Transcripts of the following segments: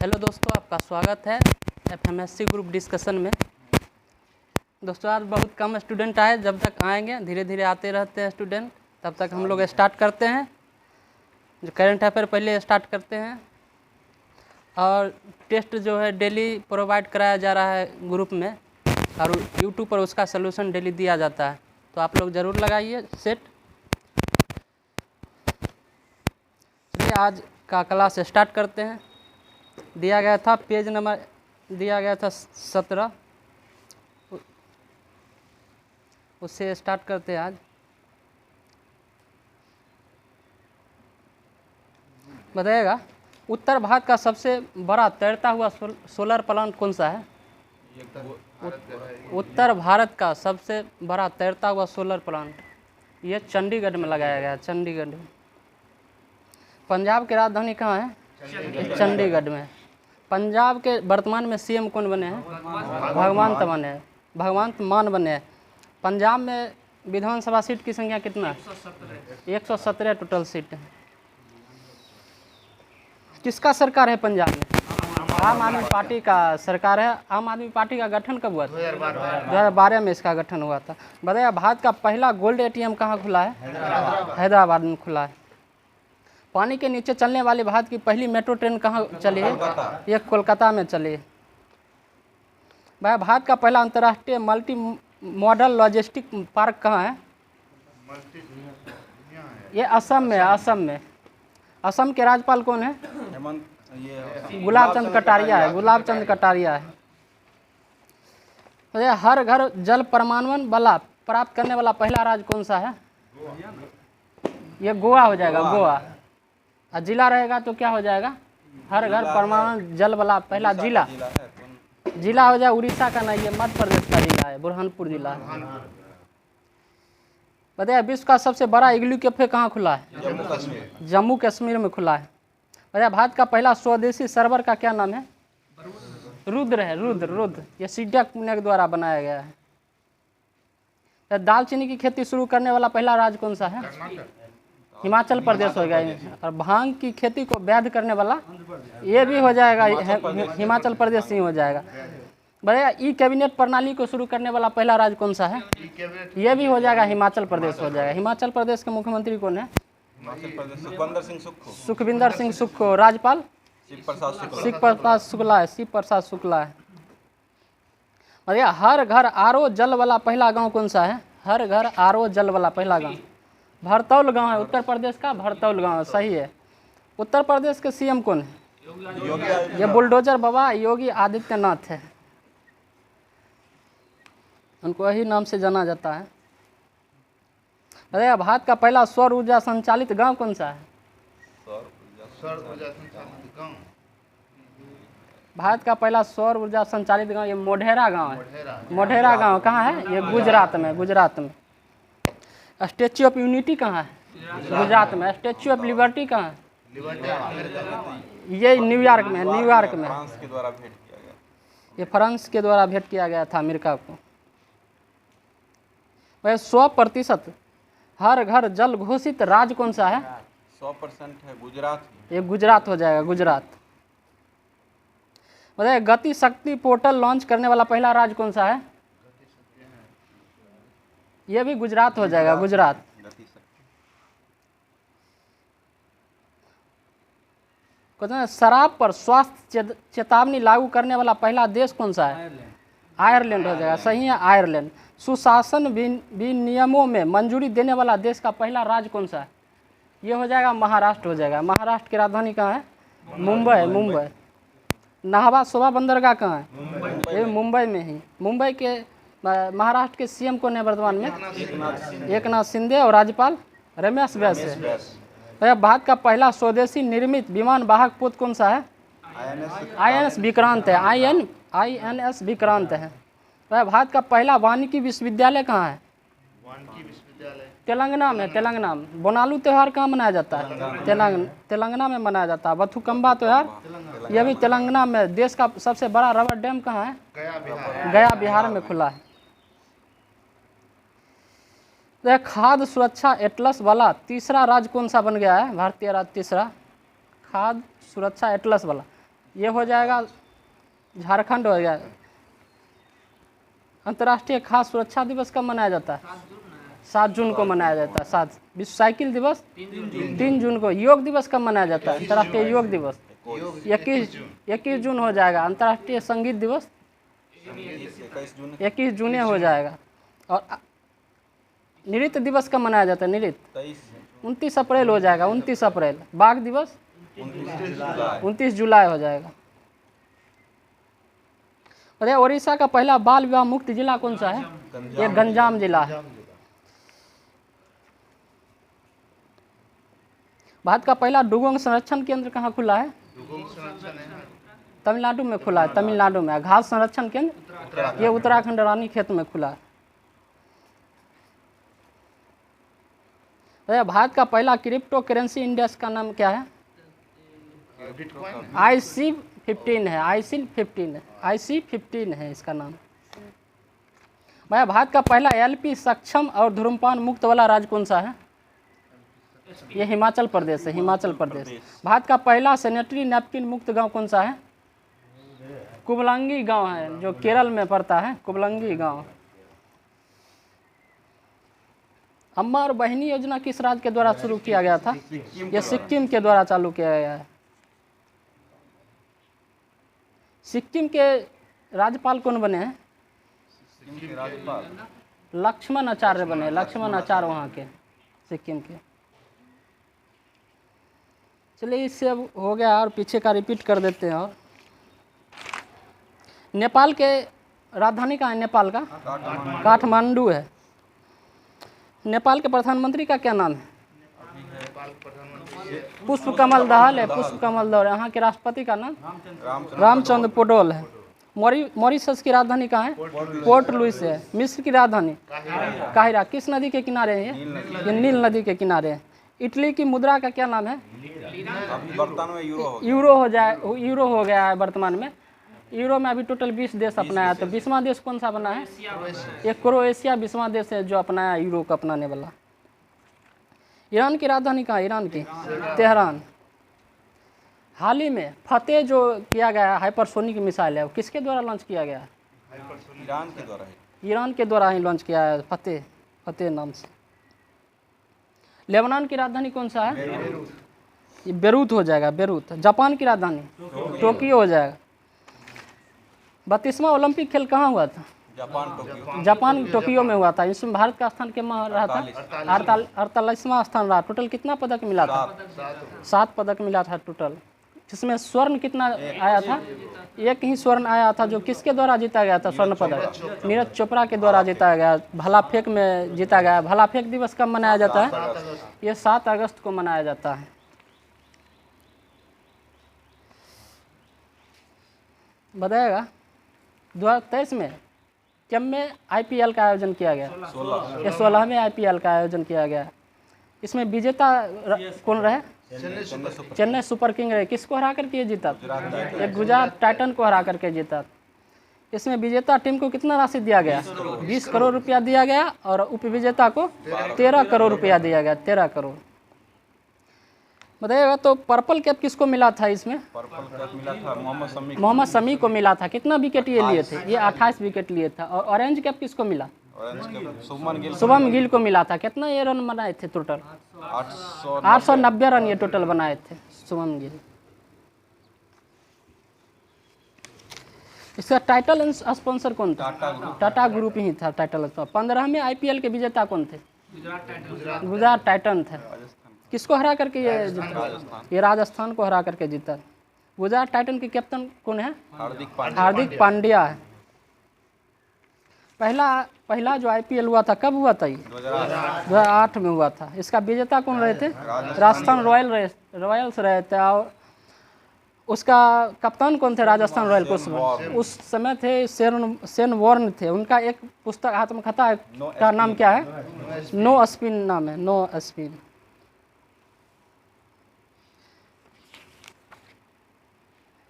Hello दोस्तों, आपका स्वागत है एफएमएससी ग्रुप डिस्कशन में। दोस्तों आज बहुत कम स्टूडेंट आए, जब तक आएंगे धीरे धीरे आते रहते हैं स्टूडेंट, तब तक हम लोग स्टार्ट करते हैं। जो करंट अफेयर पहले स्टार्ट करते हैं और टेस्ट जो है डेली प्रोवाइड कराया जा रहा है ग्रुप में और यूट्यूब पर उसका सलूशन डेली दिया जाता है, तो आप लोग ज़रूर लगाइए सेट। चलिए आज का क्लास स्टार्ट करते हैं। दिया गया था पेज नंबर दिया गया था 17, उससे स्टार्ट करते हैं। आज बताइएगा, उत्तर भारत का सबसे बड़ा तैरता हुआ सोलर प्लांट कौन सा है? उत्तर भारत का सबसे बड़ा तैरता हुआ सोलर प्लांट ये चंडीगढ़ में लगाया गया है। चंडीगढ़ में। पंजाब की राजधानी कहाँ है? चंडीगढ़ में। पंजाब के वर्तमान में सीएम कौन बने हैं? भगवंत मान बने हैं। पंजाब में विधानसभा सीट की संख्या कितना है? 117 टोटल सीट है। किसका सरकार है पंजाब में? आम आदमी पार्टी का सरकार है। आम आदमी पार्टी का गठन कब हुआ था? 2012 में इसका गठन हुआ था। बताइए, भारत का पहला गोल्ड एटीएम कहाँ खुला है? हैदराबाद में खुला है। पानी के नीचे चलने वाली भारत की पहली मेट्रो ट्रेन कहाँ चली है? ये कोलकाता में चली है। भाई, भारत का पहला अंतर्राष्ट्रीय मल्टी मॉडल लॉजिस्टिक पार्क कहाँ है? ये असम में। असम के राज्यपाल कौन है? गुलाब चंद कटारिया है। तो हर घर जल परमाणु वाला प्राप्त करने वाला पहला राज्य कौन सा है? ये गोवा हो जाएगा। गोवा। और जिला रहेगा तो क्या हो जाएगा? हर घर परमाणु जल वाला पहला जिला हो जाए। उड़ीसा का नहीं, ये मध्य प्रदेश का जिला है, बुरहानपुर जिला है। बताइए, विश्व का सबसे बड़ा इग्लू कैफे कहाँ खुला है? जम्मू कश्मीर में खुला है। बताइए, भारत का पहला स्वदेशी सर्वर का क्या नाम है? रुद्र है। रुद्र ये सीडियक के द्वारा बनाया गया है। दालचीनी की खेती शुरू करने वाला पहला राज्य कौन सा है? हिमाचल प्रदेश हो गया। और भांग की खेती को वैध करने वाला ये भी हो जाएगा, हिमाचल प्रदेश ही हो जाएगा। भैया, ई कैबिनेट प्रणाली को शुरू करने वाला पहला राज्य कौन सा है? ये भी हो जाएगा, हिमाचल प्रदेश हो जाएगा। हिमाचल प्रदेश के मुख्यमंत्री कौन है? सुखविंदर सिंह सुक्खू। राज्यपाल शिव प्रसाद शुक्ला है। भैया, हर घर आरओ जल वाला पहला गांव कौन सा है? हर घर आरओ जल वाला पहला गांव भरतौल गांव है। उत्तर प्रदेश का भरतौल गांव सही है। उत्तर प्रदेश के सीएम कौन है? ये बुलडोजर बाबा योगी आदित्यनाथ है, उनको यही नाम से जाना जाता है। अरे, भारत का पहला सौर ऊर्जा संचालित गांव कौन सा है? भारत का पहला सौर ऊर्जा संचालित गांव ये मोढेरा गांव है। मोढेरा गांव कहाँ है? ये गुजरात में। स्टैच्यू ऑफ यूनिटी कहाँ है? गुजरात में। स्टैच्यू ऑफ लिबर्टी कहाँ है? ये न्यूयॉर्क में। ये फ्रांस के द्वारा भेंट किया गया था अमेरिका को। वह 100% हर घर जल घोषित राज्य कौन सा है? 100% है गुजरात। ये गुजरात हो जाएगा, गुजरात। बताइए, गति शक्ति पोर्टल लॉन्च करने वाला पहला राज्य कौन सा है? ये भी गुजरात हो जाएगा, गुजरात। शराब पर स्वास्थ्य चेतावनी लागू करने वाला पहला देश कौन सा है? आयरलैंड हो जाएगा, सही है, आयरलैंड। सुशासन विनियमों में मंजूरी देने वाला देश का पहला राज्य कौन सा है? ये हो जाएगा महाराष्ट्र हो जाएगा। महाराष्ट्र की राजधानी कहाँ है? मुंबई। नाहवा शोभा बंदरगाह कहाँ है? ये मुंबई में ही। मुंबई के महाराष्ट्र के सीएम कौन है वर्तमान में? एकनाथ शिंदे। और राज्यपाल रमेश बैस है। भारत का पहला स्वदेशी निर्मित विमान वाहक पोत कौन सा है? INS विक्रांत है। INS विक्रांत है। भारत का पहला वानिकी विश्वविद्यालय कहाँ है? तेलंगाना में। बोनालू त्यौहार कहाँ मनाया जाता है? तेलंगाना में मनाया जाता है। बथुकम्बा त्यौहार यह भी तेलंगाना में। देश का सबसे बड़ा रबर डैम कहाँ है? गया बिहार में खुला है। खाद्य सुरक्षा एटलस वाला तीसरा राज्य कौन सा बन गया है? भारतीय राज्य तीसरा खाद्य सुरक्षा एटलस वाला ये हो जाएगा झारखंड हो गया। अंतर्राष्ट्रीय खाद्य सुरक्षा दिवस कब मनाया जाता है? 7 जून को मनाया जाता है। 7। विश्व साइकिल दिवस 3 जून को। योग दिवस कब मनाया जाता है? अंतर्राष्ट्रीय योग दिवस 21 जून हो जाएगा। अंतर्राष्ट्रीय संगीत दिवस 21 जून हो जाएगा। और नृत्य दिवस कब मनाया जाता है? नृत्य 29 अप्रैल हो जाएगा। 29 अप्रैल। बाघ दिवस 29 जुलाई हो जाएगा। अरे उड़ीसा का पहला बाल विवाह मुक्त जिला कौन सा है? ये गंजाम जिला है। भारत का पहला डुगोंग संरक्षण केंद्र कहाँ खुला है? तमिलनाडु में खुला है। तमिलनाडु में। घास संरक्षण केंद्र ये उत्तराखंड रानीखेत में खुला है। अरे भारत का पहला क्रिप्टो करेंसी इंडेक्स का नाम क्या है? IC15 है। IC15 है इसका नाम। भाई भारत का पहला LP सक्षम और धूम्रपान मुक्त वाला राज्य कौन सा है? ये हिमाचल प्रदेश है। हिमाचल प्रदेश। भारत का पहला सैनिटरी नैपकिन मुक्त गांव कौन सा है? कुबलंगी गांव है, जो केरल में पड़ता है। कुबलंगी गांव। अम्मा और बहिनी योजना किस राज्य के द्वारा शुरू किया गया था? ये सिक्किम के द्वारा चालू किया गया है। सिक्किम के राज्यपाल कौन बने हैं? लक्ष्मण आचार्य बने। लक्ष्मण आचार्य वहाँ के सिक्किम के। चलिए इससे अब हो गया और पीछे का रिपीट कर देते हैं। और नेपाल के राजधानी कहाँ है? नेपाल का काठमांडू है। नेपाल के प्रधानमंत्री का क्या नाम है? पुष्प कमल दहल है। पुष्प कमल दहल। यहाँ के राष्ट्रपति का नाम रामचंद्र पौडेल है। मॉरिशस की राजधानी कहाँ है? पोर्ट लुइस है। मिस्र की राजधानी काहिरा। किस नदी के किनारे है? ये नील नदी के किनारे है। इटली की मुद्रा का क्या नाम है? यूरो हो गया है वर्तमान में। यूरो में अभी टोटल 20 देश अपनाया। तो 20वां देश कौन सा बना है? ये क्रोएशिया 20वां देश है जो अपनाया यूरो को अपनाने वाला। ईरान की राजधानी कहाँ है? ईरान की तेहरान। हाल ही में फतेह जो किया गया हाइपरसोनिक मिसाइल है वो किसके द्वारा लॉन्च किया गया है? ईरान के द्वारा ही लॉन्च किया है। फतेह नाम से। लेबनान की राजधानी कौन सा है? ये बेरूत हो जाएगा। बेरूत। जापान की राजधानी टोक्यो हो जाएगा। 32वां ओलंपिक खेल कहाँ हुआ था? जापान टोक्यो में हुआ था। इसमें भारत का स्थान क्या रहा था? 48वां स्थान रहा। टोटल कितना पदक मिला था? 7 पदक मिला था टोटल। जिसमें स्वर्ण कितना आया था? एक ही स्वर्ण आया था। जो किसके द्वारा जीता गया था स्वर्ण पदक? नीरज चोपड़ा के द्वारा जीता गया। भाला फेंक में जीता गया। भाला फेंक दिवस कब मनाया जाता है? ये 7 अगस्त को मनाया जाता है। बताएगा 2023 में कब में IPL का आयोजन किया गया? ये 16वें IPL का आयोजन किया गया। इसमें विजेता कौन रहे? चेन्नई सुपर किंग रहे। किसको हरा करके जीता? एक गुजरात टाइटन को हरा करके जीता। इसमें विजेता टीम को कितना राशि दिया गया? 20 करोड़ रुपया दिया गया। और उपविजेता को 13 करोड़ रुपया दिया गया। 13 करोड़। बताइएगा तो पर्पल कैप किसको मिला था? इसमें पर्पल कैप मिला था मोहम्मद शमी को मिला था। कितना विकेट ये लिए थे? ये 28 विकेट लिए था। और ऑरेंज कैप किसको मिला? शुभम गिल को मिला था। कितना ये रन बनाए थे? टोटल 890 रन ये टोटल बनाए थे शुभम गिल। इसका टाइटल स्पॉन्सर कौन था? टाटा ग्रुप ही था टाइटल स्पॉन्सर। 15वें IPL के विजेता कौन थे? गुजरात टाइटन थे। किसको हरा करके ये राजस्थान को हरा करके जीता। गुजरात टाइटन के कैप्टन कौन है? हार्दिक पांड्या है। पहला जो IPL हुआ था कब हुआ था? ये 2008 में हुआ था। इसका विजेता कौन रहे थे? राजस्थान रॉयल्स रहे थे। और उसका कप्तान कौन थे राजस्थान रॉयल को? उस समय थे शेन वॉर्न थे। उनका एक पुस्तक आत्मकथा का नाम क्या है? नो स्पिन नाम है। No spin.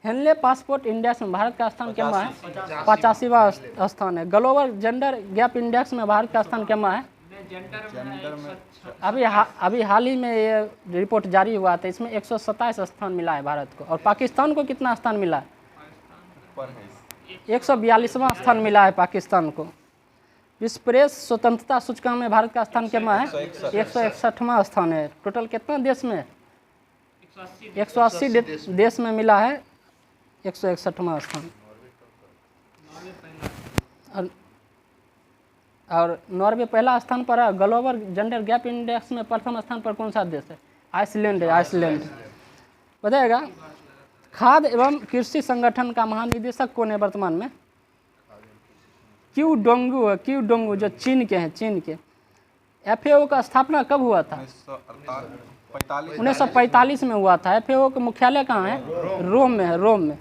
Henley passport index में भारत का स्थान क्या है? 85वां स्थान है। ग्लोबल जेंडर गैप इंडेक्स में भारत का स्थान क्या है? जेंडर में अभी हाल ही में ये रिपोर्ट जारी हुआ था, इसमें 127 स्थान मिला है भारत को। और पाकिस्तान को कितना स्थान मिला है? ऊपर है। 142वां स्थान मिला है पाकिस्तान को। विश्व प्रेस स्वतंत्रता सूचकांक में भारत का स्थान कितना है? 161वां स्थान है। टोटल कितना देश में? 180 देश में मिला है 161वां स्थान। और नॉर्वे पहला स्थान पर है। ग्लोबल जेंडर गैप इंडेक्स में प्रथम स्थान पर कौन सा देश है? आइसलैंड है। आइसलैंड बताएगा। खाद्य एवं कृषि संगठन का महानिदेशक कौन है वर्तमान में? क्यू डोंगू है। क्यू डोंगू जो चीन के हैं, चीन के। FAO का स्थापना कब हुआ था? 1945 में हुआ था। FAO का मुख्यालय कहाँ है? रोम में है। रोम में।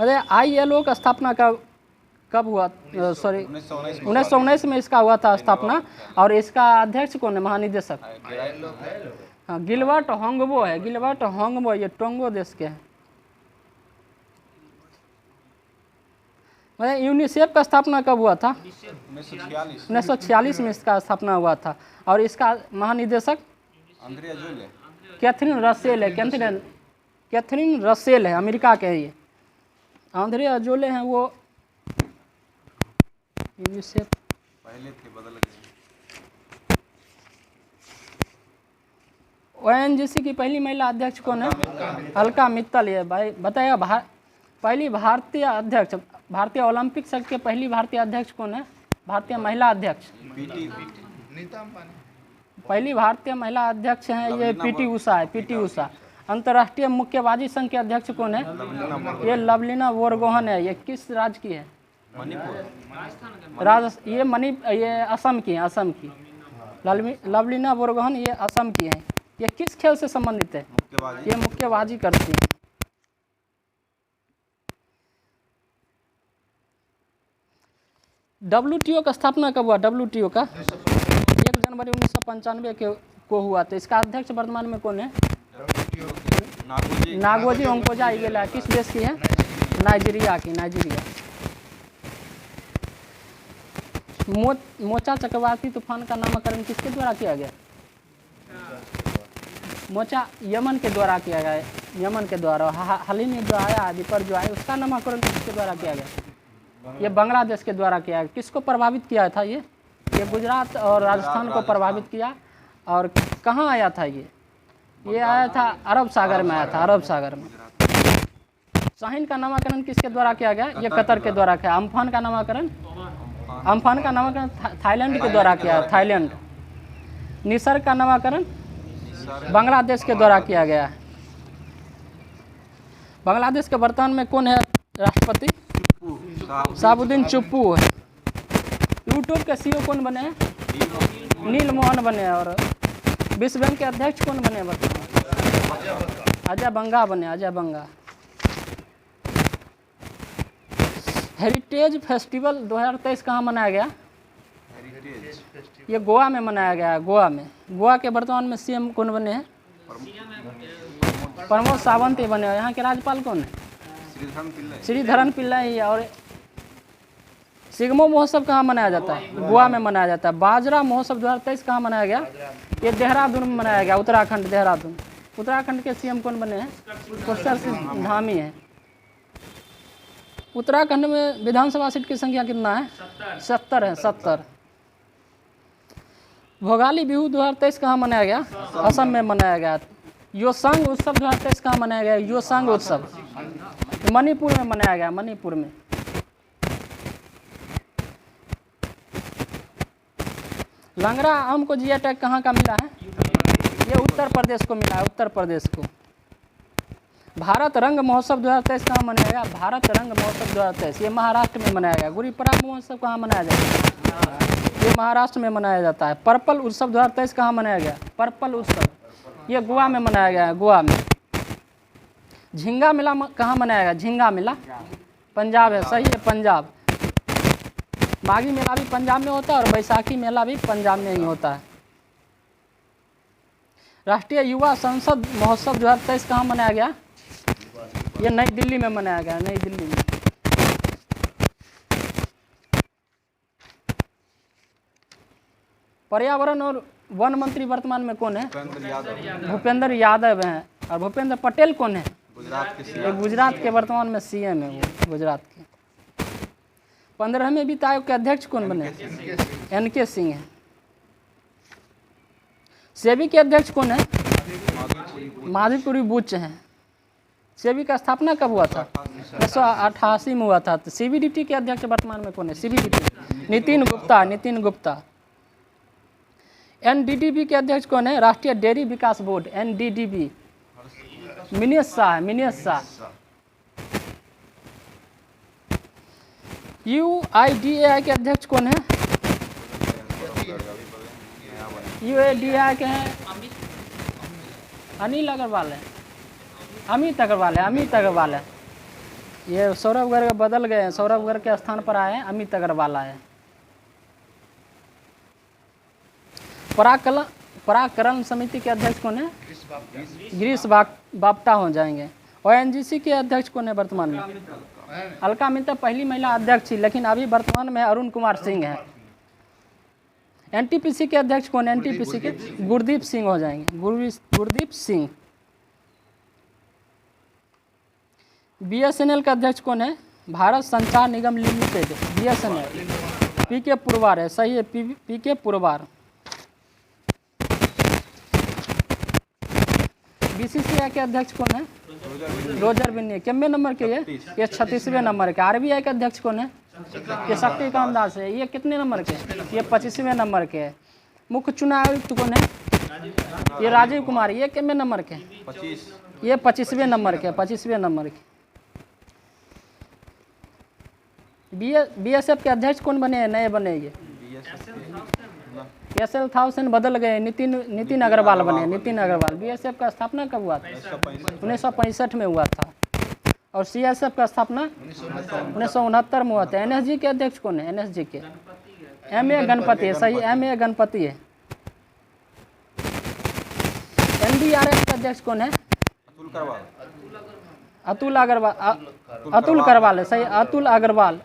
अरे ILO का स्थापना कब हुआ? सॉरी 1919 में इसका हुआ था स्थापना। और इसका अध्यक्ष कौन है? महानिदेशक हाँ, गिलबर्ट होंगबो है। गिलबर्ट होंगबो, ये टोंगो देश के हैं। यूनिसेफ का स्थापना कब हुआ था? 1946 में इसका स्थापना हुआ था। और इसका महानिदेशक कैथरीन रसेल है। कैथरीन रसेल है, अमेरिका के हैं ये। आंद्रे अजोले हैं वो यूनिसेफ पहले थे, बदल गए। ONGC की पहली महिला अध्यक्ष कौन है? अलका मित्तल। ये भाई बताइए, पहली भारतीय अध्यक्ष, भारतीय ओलंपिक संघ के पहली भारतीय अध्यक्ष कौन है? भारतीय महिला अध्यक्ष पहली भारतीय महिला अध्यक्ष हैं ये PT उषा है। PT उषा। अंतर्राष्ट्रीय मुक्केबाजी संघ के अध्यक्ष कौन है? ये लवलीना बोरगोहन है। ये किस राज्य की है? ये असम की है। असम की लवलीना बोरगोहन ये असम की है। ये किस खेल से संबंधित है? ये मुक्केबाजी करती हैं। WTO का स्थापना कब हुआ? WTO का 1 जनवरी 1995 को हुआ था। इसका अध्यक्ष वर्तमान में कौन है? नागोजी ओंकोजा इगेला। किस देश की है? नाइजीरिया की। नाइजीरिया। मोचा चक्रवाती तूफान का नामकरण किसके द्वारा किया गया? मोचा यमन के द्वारा किया गया। यमन के द्वारा। हाल ही में जो आया दिपर जो आया, उसका नामकरण किसके द्वारा किया गया? ये बांग्लादेश के द्वारा किया। किसको प्रभावित किया था? ये गुजरात और राजस्थान को प्रभावित किया। और कहाँ आया था ये आया था अरब सागर में आया था। अरब सागर में। शाहीन का नामकरण किसके द्वारा किया गया? ये कतर के द्वारा किया। अम्फान का नामकरण थाईलैंड के द्वारा किया है। थाईलैंड। निसर्ग का नामकरण बांग्लादेश के द्वारा किया गया है। बांग्लादेश के वर्तमान में कौन है राष्ट्रपति? शाहबुद्दीन चुप्पू है। यूट्यूब के CEO कौन बने हैं? नील मोहन बने। और विश्व बैंक के अध्यक्ष कौन बने वर्तमान? अजय बंगा बने। अजय बंगा। हेरिटेज फेस्टिवल 2023 कहाँ मनाया गया? ये गोवा में मनाया गया है। गोवा में। गोवा के वर्तमान में CM कौन बने हैं? प्रमोद सावंत ही बने। यहाँ के राज्यपाल कौन है? श्रीधरन पिल्लाई। और सिग्मो महोत्सव कहाँ मनाया जाता है? गोवा में मनाया जाता है। बाजरा महोत्सव 2023 कहाँ मनाया गया? ये देहरादून में मनाया गया। उत्तराखंड। देहरादून। उत्तराखंड के CM कौन बने हैं? पुष्कर सिंह धामी हैं। उत्तराखंड में विधानसभा सीट की संख्या कितना है? 70 है। 70। भोगाली बिहू 2023 कहाँ मनाया गया? असम में मनाया गया। योसांग उत्सव 2023 कहाँ मनाया गया? योसांग उत्सव मणिपुर में मनाया गया। मणिपुर में। लंगड़ा आम को GI टैग कहाँ का मिला है? ये उत्तर प्रदेश को मिला है। उत्तर प्रदेश को। भारत रंग महोत्सव 2023 कहाँ मनाया गया? भारत रंग महोत्सव 2023 ये महाराष्ट्र में मनाया गया। गुड़ीपड़वा महोत्सव कहाँ मनाया जाता है? ये महाराष्ट्र में मनाया जाता है। पर्पल उत्सव 2023 कहाँ मनाया गया? पर्पल उत्सव ये गोवा में मनाया गया है। गोवा में। झींगा मेला कहाँ मनाया गया? झींगा मेला पंजाब है। सही है, पंजाब। माघी मेला भी पंजाब में होता है और बैसाखी मेला भी पंजाब में ही होता है। राष्ट्रीय युवा संसद महोत्सव 2023 कहाँ मनाया गया? ये नई दिल्ली में मनाया गया। नई दिल्ली में। पर्यावरण और वन मंत्री वर्तमान में कौन है? भूपेंद्र यादव भूपेंद्र यादव हैं। और भूपेंद्र पटेल कौन है? गुजरात के ये गुजरात के वर्तमान में सीएम है, वो गुजरात के। 15वें वित्त आयोग के अध्यक्ष कौन बने? एनके सिंह है। सेबी के अध्यक्ष कौन है? माधुपुरी बुच हैं। सेबी का स्थापना कब हुआ था? 1988 में हुआ था। तो सीबीडीटी के अध्यक्ष वर्तमान में कौन है? सीबीडीटी नितिन गुप्ता, नितिन गुप्ता। एनडीडीबी के अध्यक्ष कौन है? राष्ट्रीय डेयरी विकास board, NDDB, Minesh Shah, Minesh Shah. UIDAI के अध्यक्ष कौन है? यूआईडीएआई के हैं अनिल अग्रवाल है, अमित अग्रवाल है, अमित अग्रवाल है। ये सौरभ गर्ग बदल गए हैं, सौरभ गर्ग के स्थान पर आए हैं, अमित अग्रवाल आए हैं। पराकलन समिति के अध्यक्ष कौन है? गिरीश बापटा हो जाएंगे। ओएनजीसी के अध्यक्ष कौन है वर्तमान में? अलका मित्तल पहली महिला अध्यक्ष थी, लेकिन अभी वर्तमान में अरुण कुमार सिंह है। एनटीपीसी के अध्यक्ष कौन है? एनटीपीसी के गुरदीप सिंह हो जाएंगे, गुरदीप सिंह। बीएसएनएल का अध्यक्ष कौन है? भारत संचार निगम लिमिटेड, बीएसएनएल। पीके पुरवार है, सही है, पीके पुरवार। बीसीसीआई के अध्यक्ष कौन है? रोजर बिन्नी। कितने नंबर के? ये 36वें नंबर के। आरबीआई के अध्यक्ष कौन है? ये शक्तिकांत दास है। ये कितने नंबर के? ये 25वें नंबर के। मुख्य चुनाव आयुक्त कौन है? ये राजीव कुमार। ये कितने नंबर के? 25। ये 25वें नंबर के, 25वें नंबर के। बीएसएफ के अध्यक्ष कौन बने हैं? नए बने ये एसएल था, हुसैन बदल गए, नितिन अग्रवाल बने, नितिन अग्रवाल। बीएसएफ का स्थापना कब हुआ था? 1965 में हुआ था। और सीएसएफ का स्थापना 1969 में हुआ था। एनएसजी के अध्यक्ष कौन है? एनएसजी के एमए गणपति है, सही, एमए गणपति है। एनडीआरएफ के अध्यक्ष कौन है? अतुल अग्रवाल, अतुल करवाल है, सही, अतुल अग्रवाल,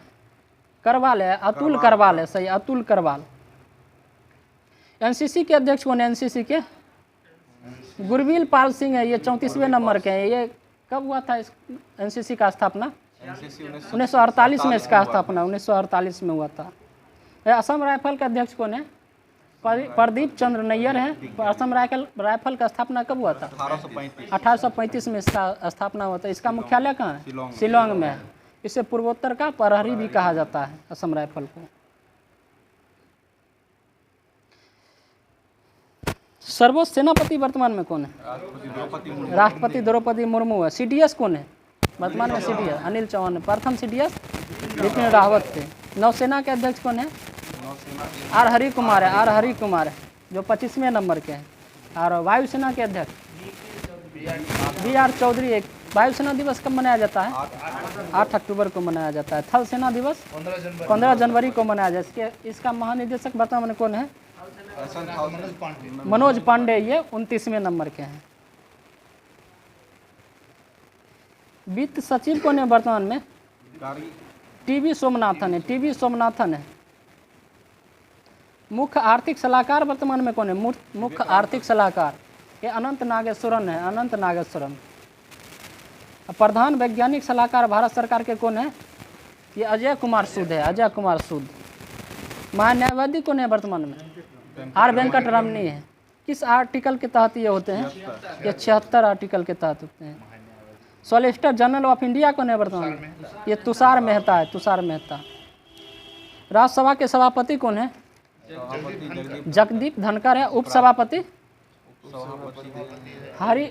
करवाल है, अतुल करवाल है, सही, अतुल करवाल। एनसीसी के अध्यक्ष कौन है? एनसीसी के गुरबील पाल सिंह है। ये 34वें नंबर के हैं। ये कब हुआ था एनसीसी का स्थापना? 1948 में इसका स्थापना 1948 में हुआ था। असम राइफल का अध्यक्ष कौन है? प्रदीप चंद्र नैयर है। असम राइफल का स्थापना कब हुआ था? 1835 में इसका स्थापना हुआ था। इसका मुख्यालय कहाँ है? शिलोंग में है। इसे पूर्वोत्तर का प्रहरी भी कहा जाता है, असम राइफल को। सर्वोच्च सेनापति वर्तमान में कौन है? राष्ट्रपति द्रौपदी मुर्मू है। सीडीएस कौन है वर्तमान में? सीडीएस अनिल चौहान है। प्रथम सीडीएस बिपिन रावत थे। नौसेना के अध्यक्ष कौन है? आर हरि कुमार है, आर हरि कुमार है, जो 25वें नंबर के हैं। और वायुसेना के अध्यक्ष BR चौधरी। एक वायुसेना दिवस कब मनाया जाता है? 8 अक्टूबर को मनाया जाता है। थल सेना दिवस 15 जनवरी को मनाया जाता है। इसका महानिदेशक वर्तमान में कौन है? मनोज पांडे। ये 29वें नंबर के हैं। वित्त सचिव कौन है वर्तमान में? टीवी सोमनाथन है, टीवी सोमनाथन है। मुख्य आर्थिक सलाहकार वर्तमान में कौन है? मुख्य आर्थिक सलाहकार ये अनंत नागेश्वरन है, अनंत नागेश्वरन। प्रधान वैज्ञानिक सलाहकार भारत सरकार के कौन है? ये अजय कुमार सूद है, अजय कुमार सूद। महान्यायवादी कौन है वर्तमान में? आर वेंकट रमनी है। किस आर्टिकल के तहत ये होते हैं? ये 76 आर्टिकल के तहत होते हैं। सॉलिसिटर जनरल ऑफ इंडिया कौन है वर्तमान में? ये तुषार मेहता है, तुषार मेहता। राज्यसभा के सभापति कौन है? जगदीप धनखड़ है। उपसभापति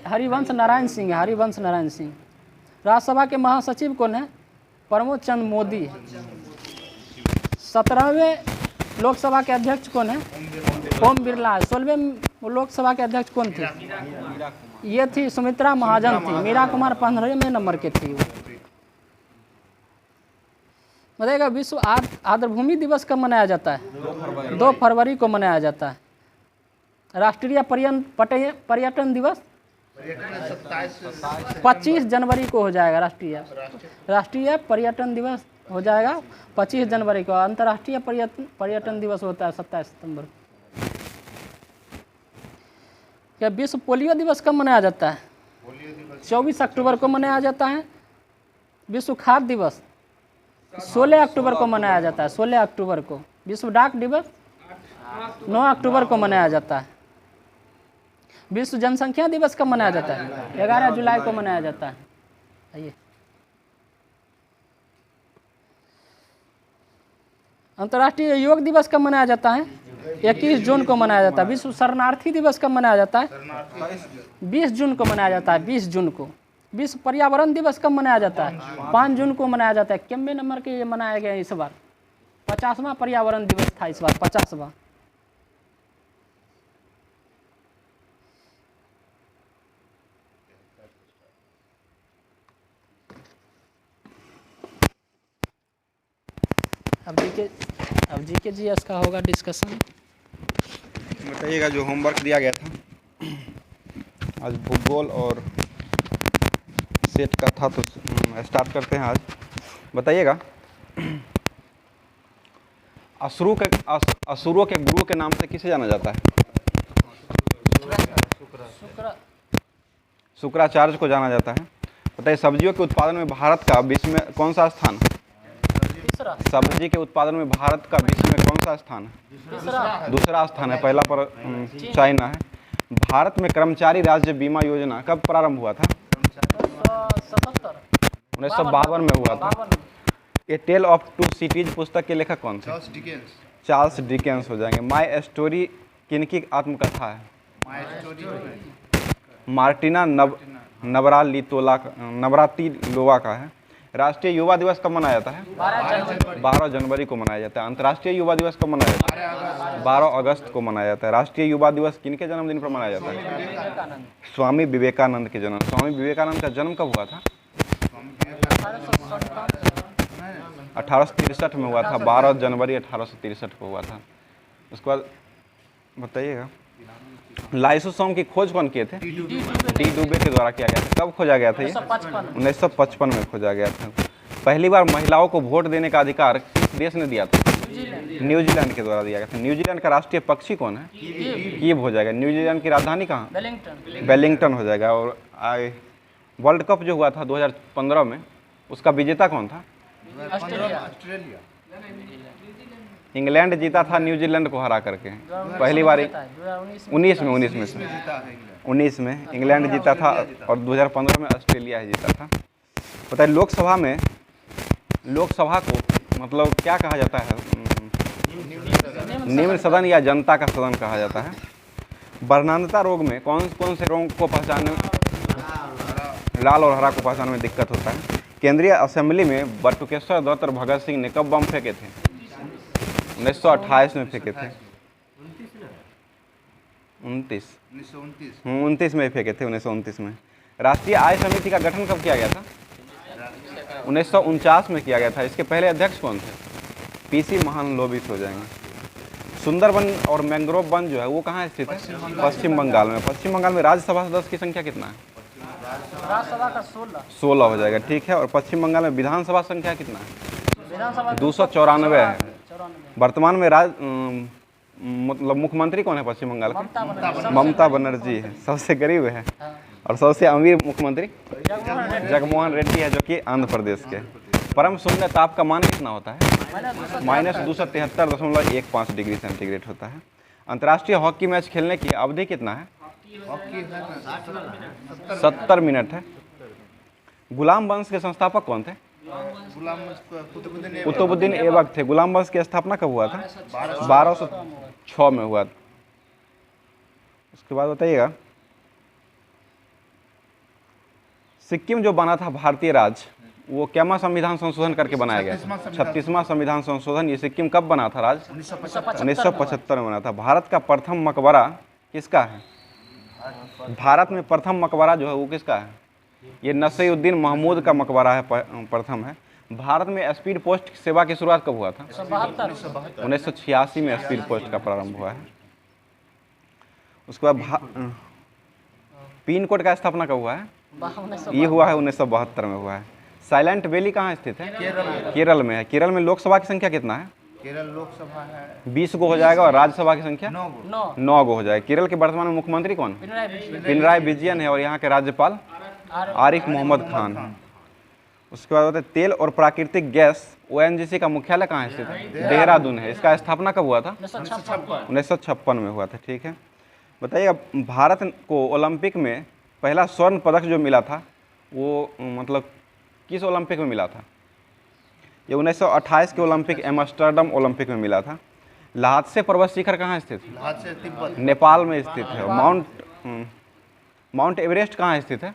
हरिवंश नारायण सिंह है, हरिवंश नारायण सिंह। राज्यसभा के महासचिव कौन है? प्रमोद चंद्र मोदी। 17वें लोकसभा के अध्यक्ष कौन है? ओम बिरला। 16वें लोकसभा के अध्यक्ष कौन थे? ये थी सुमित्रा महाजन थी। मीरा कुमार 15वें नंबर के थी। बताइएगा विश्व आर्द्रभूमि दिवस कब मनाया जाता है? 2 फरवरी को मनाया जाता है। राष्ट्रीय पर्यटन दिवस 25 जनवरी को हो जाएगा। राष्ट्रीय पर्यटन दिवस हो जाएगा 25 जनवरी को। अंतर्राष्ट्रीय पर्यटन दिवस होता है 27 सितंबर को। क्या विश्व पोलियो दिवस कब मनाया जाता है? 24 अक्टूबर को मनाया जाता है। विश्व खाद्य दिवस 16 अक्टूबर को मनाया जाता है, 16 अक्टूबर को। विश्व डाक दिवस 9 अक्टूबर को मनाया जाता है। विश्व जनसंख्या दिवस कब मनाया जाता है? 11 जुलाई को मनाया जाता है। आइए, अंतर्राष्ट्रीय योग दिवस कब मनाया जाता है? 21 जून को मनाया जाता है। विश्व शरणार्थी दिवस कब मनाया जाता है? 20 जून को मनाया जाता है, 20 जून को। विश्व पर्यावरण दिवस कब मनाया जाता है? 5 जून को मनाया जाता है। कितने नंबर के ये मनाया गया इस बार? 50वां पर्यावरण दिवस था इस बार, 50वां। अब जीके जीएस का होगा डिस्कशन। बताइएगा जो होमवर्क दिया गया था आज भूगोल और सेट का था, तो स्टार्ट करते हैं आज। बताइएगा असुरों के गुरु के नाम से किसे जाना जाता है? शुक्राचार्य को जाना जाता है। बताइए सब्जियों के उत्पादन में भारत का विश्व में कौन सा स्थान है? सब्जी के उत्पादन में भारत का विश्व में कौन सा स्थान है? दूसरा स्थान है। पहला पर चाइना है। भारत में कर्मचारी राज्य बीमा योजना कब प्रारंभ हुआ था? 1952 में हुआ था। ए टेल ऑफ टू सिटीज पुस्तक के लेखक कौन थे? चार्ल्स डिकेंस हो जाएंगे। माई स्टोरी किनकी आत्मकथा है? मार्टिना नवरातिलोवा का है। राष्ट्रीय युवा दिवस कब मनाया जाता है? 12 जनवरी को मनाया जाता है। अंतर्राष्ट्रीय युवा दिवस कब मनाया जाता है? 12 अगस्त को मनाया जाता है। राष्ट्रीय युवा दिवस किनके जन्मदिन पर मनाया जाता है? स्वामी विवेकानंद के जन्म। स्वामी विवेकानंद का जन्म कब हुआ था? 1863 में हुआ था। 12 जनवरी 1863 को हुआ था। उसके बाद बताइएगा लाइसोसोम की खोज कौन किए थे? डी डुबे के द्वारा किया गया था। कब खोजा गया था ये? 1955 में खोजा गया था। पहली बार महिलाओं को वोट देने का अधिकार किस देश ने दिया था? न्यूजीलैंड के द्वारा दिया गया था। न्यूजीलैंड का राष्ट्रीय पक्षी कौन है? कीव हो जाएगा। न्यूजीलैंड की राजधानी कहाँ? वेलिंगटन हो जाएगा। और वर्ल्ड कप जो हुआ था 2015 में, उसका विजेता कौन था? इंग्लैंड जीता था न्यूजीलैंड को हरा करके पहली बार। 19 में इंग्लैंड जीता था और 2015 में ऑस्ट्रेलिया ही जीता था। बताइए लोकसभा को मतलब क्या कहा जाता है? निम्न सदन या जनता का सदन कहा जाता है। वर्णांधता रोग में कौन कौन से रोग को पहचानने में, लाल और हरा को पहचानने में दिक्कत होता है? केंद्रीय असेंबली में बटुकेश्वर दत्त और भगत सिंह ने कब बम फेंके थे? 1928 में फेंके थे। 1929 में फेंके थे, 1929 में। राष्ट्रीय आय समिति का गठन कब किया गया था? 1949 में किया गया था। इसके पहले अध्यक्ष कौन थे? पीसी महालनोबिस हो जाएंगे। सुंदरबन और मैंग्रोव वन जो है वो कहाँ स्थित है? पश्चिम बंगाल में। पश्चिम बंगाल में राज्यसभा सदस्य की संख्या कितना है? राज्यसभा का 16 हो जाएगा, ठीक है। और पश्चिम बंगाल में विधानसभा संख्या कितना है? 294 है। वर्तमान में मतलब मुख्यमंत्री कौन है पश्चिम बंगाल के? ममता बनर्जी है। सबसे गरीब है और सबसे अमीर मुख्यमंत्री जगनमोहन रेड्डी है, जो कि आंध्र प्रदेश के। परम शून्य ताप का मान कितना होता है? -273.15 डिग्री सेंटीग्रेड होता है। अंतर्राष्ट्रीय हॉकी मैच खेलने की अवधि कितना है? 70 मिनट है। गुलाम वंश के संस्थापक कौन थे? कुतुबुद्दीन ऐबक थे। गुलाम वंश की स्थापना कब हुआ था? 1206 में हुआ। उसके बाद बताइएगा सिक्किम जो बना था भारतीय राज्य, वो क्या संविधान संशोधन करके बनाया गया? 36वां संविधान संशोधन। ये सिक्किम कब बना था राज्य? 1975 में बना था। भारत का प्रथम मकबरा किसका है? भारत में प्रथम मकबरा जो है वो किसका है? ये नसीरुद्दीन महमूद का मकबरा है, प्रथम है। भारत में स्पीड पोस्ट सेवा की शुरुआत कब हुआ था? 1986 में स्पीड पोस्ट का प्रारंभ हुआ है। उसके बाद पिन कोड का स्थापना कब हुआ है? ये हुआ है 1972 में हुआ है। साइलेंट वैली कहाँ स्थित है? केरल में है। केरल में लोकसभा की संख्या कितना है? केरल लोकसभा है 20 गो हो जाएगा और राज्यसभा की संख्या 9 गो। 9 9 गो हो जाएगा। केरल के वर्तमान में मुख्यमंत्री कौन? पिनराई विजयन। पिनराई विजयन है और यहाँ के राज्यपाल आरिफ मोहम्मद खान। उसके बाद होता है तेल और प्राकृतिक गैस ओएनजीसी का मुख्यालय कहाँ स्थित है? देहरादून है। इसका स्थापना कब हुआ था? 1956 में हुआ था। ठीक है, बताइए अब भारत को ओलंपिक में पहला स्वर्ण पदक जो मिला था वो मतलब किस ओलंपिक में मिला था? ये 1928 के ओलंपिक एम्स्टर्डम ओलंपिक में मिला था। ल्हात्से पर्वत शिखर कहाँ स्थित है? ल्हात्से तिब्बत नेपाल में स्थित है। माउंट एवरेस्ट कहाँ स्थित है?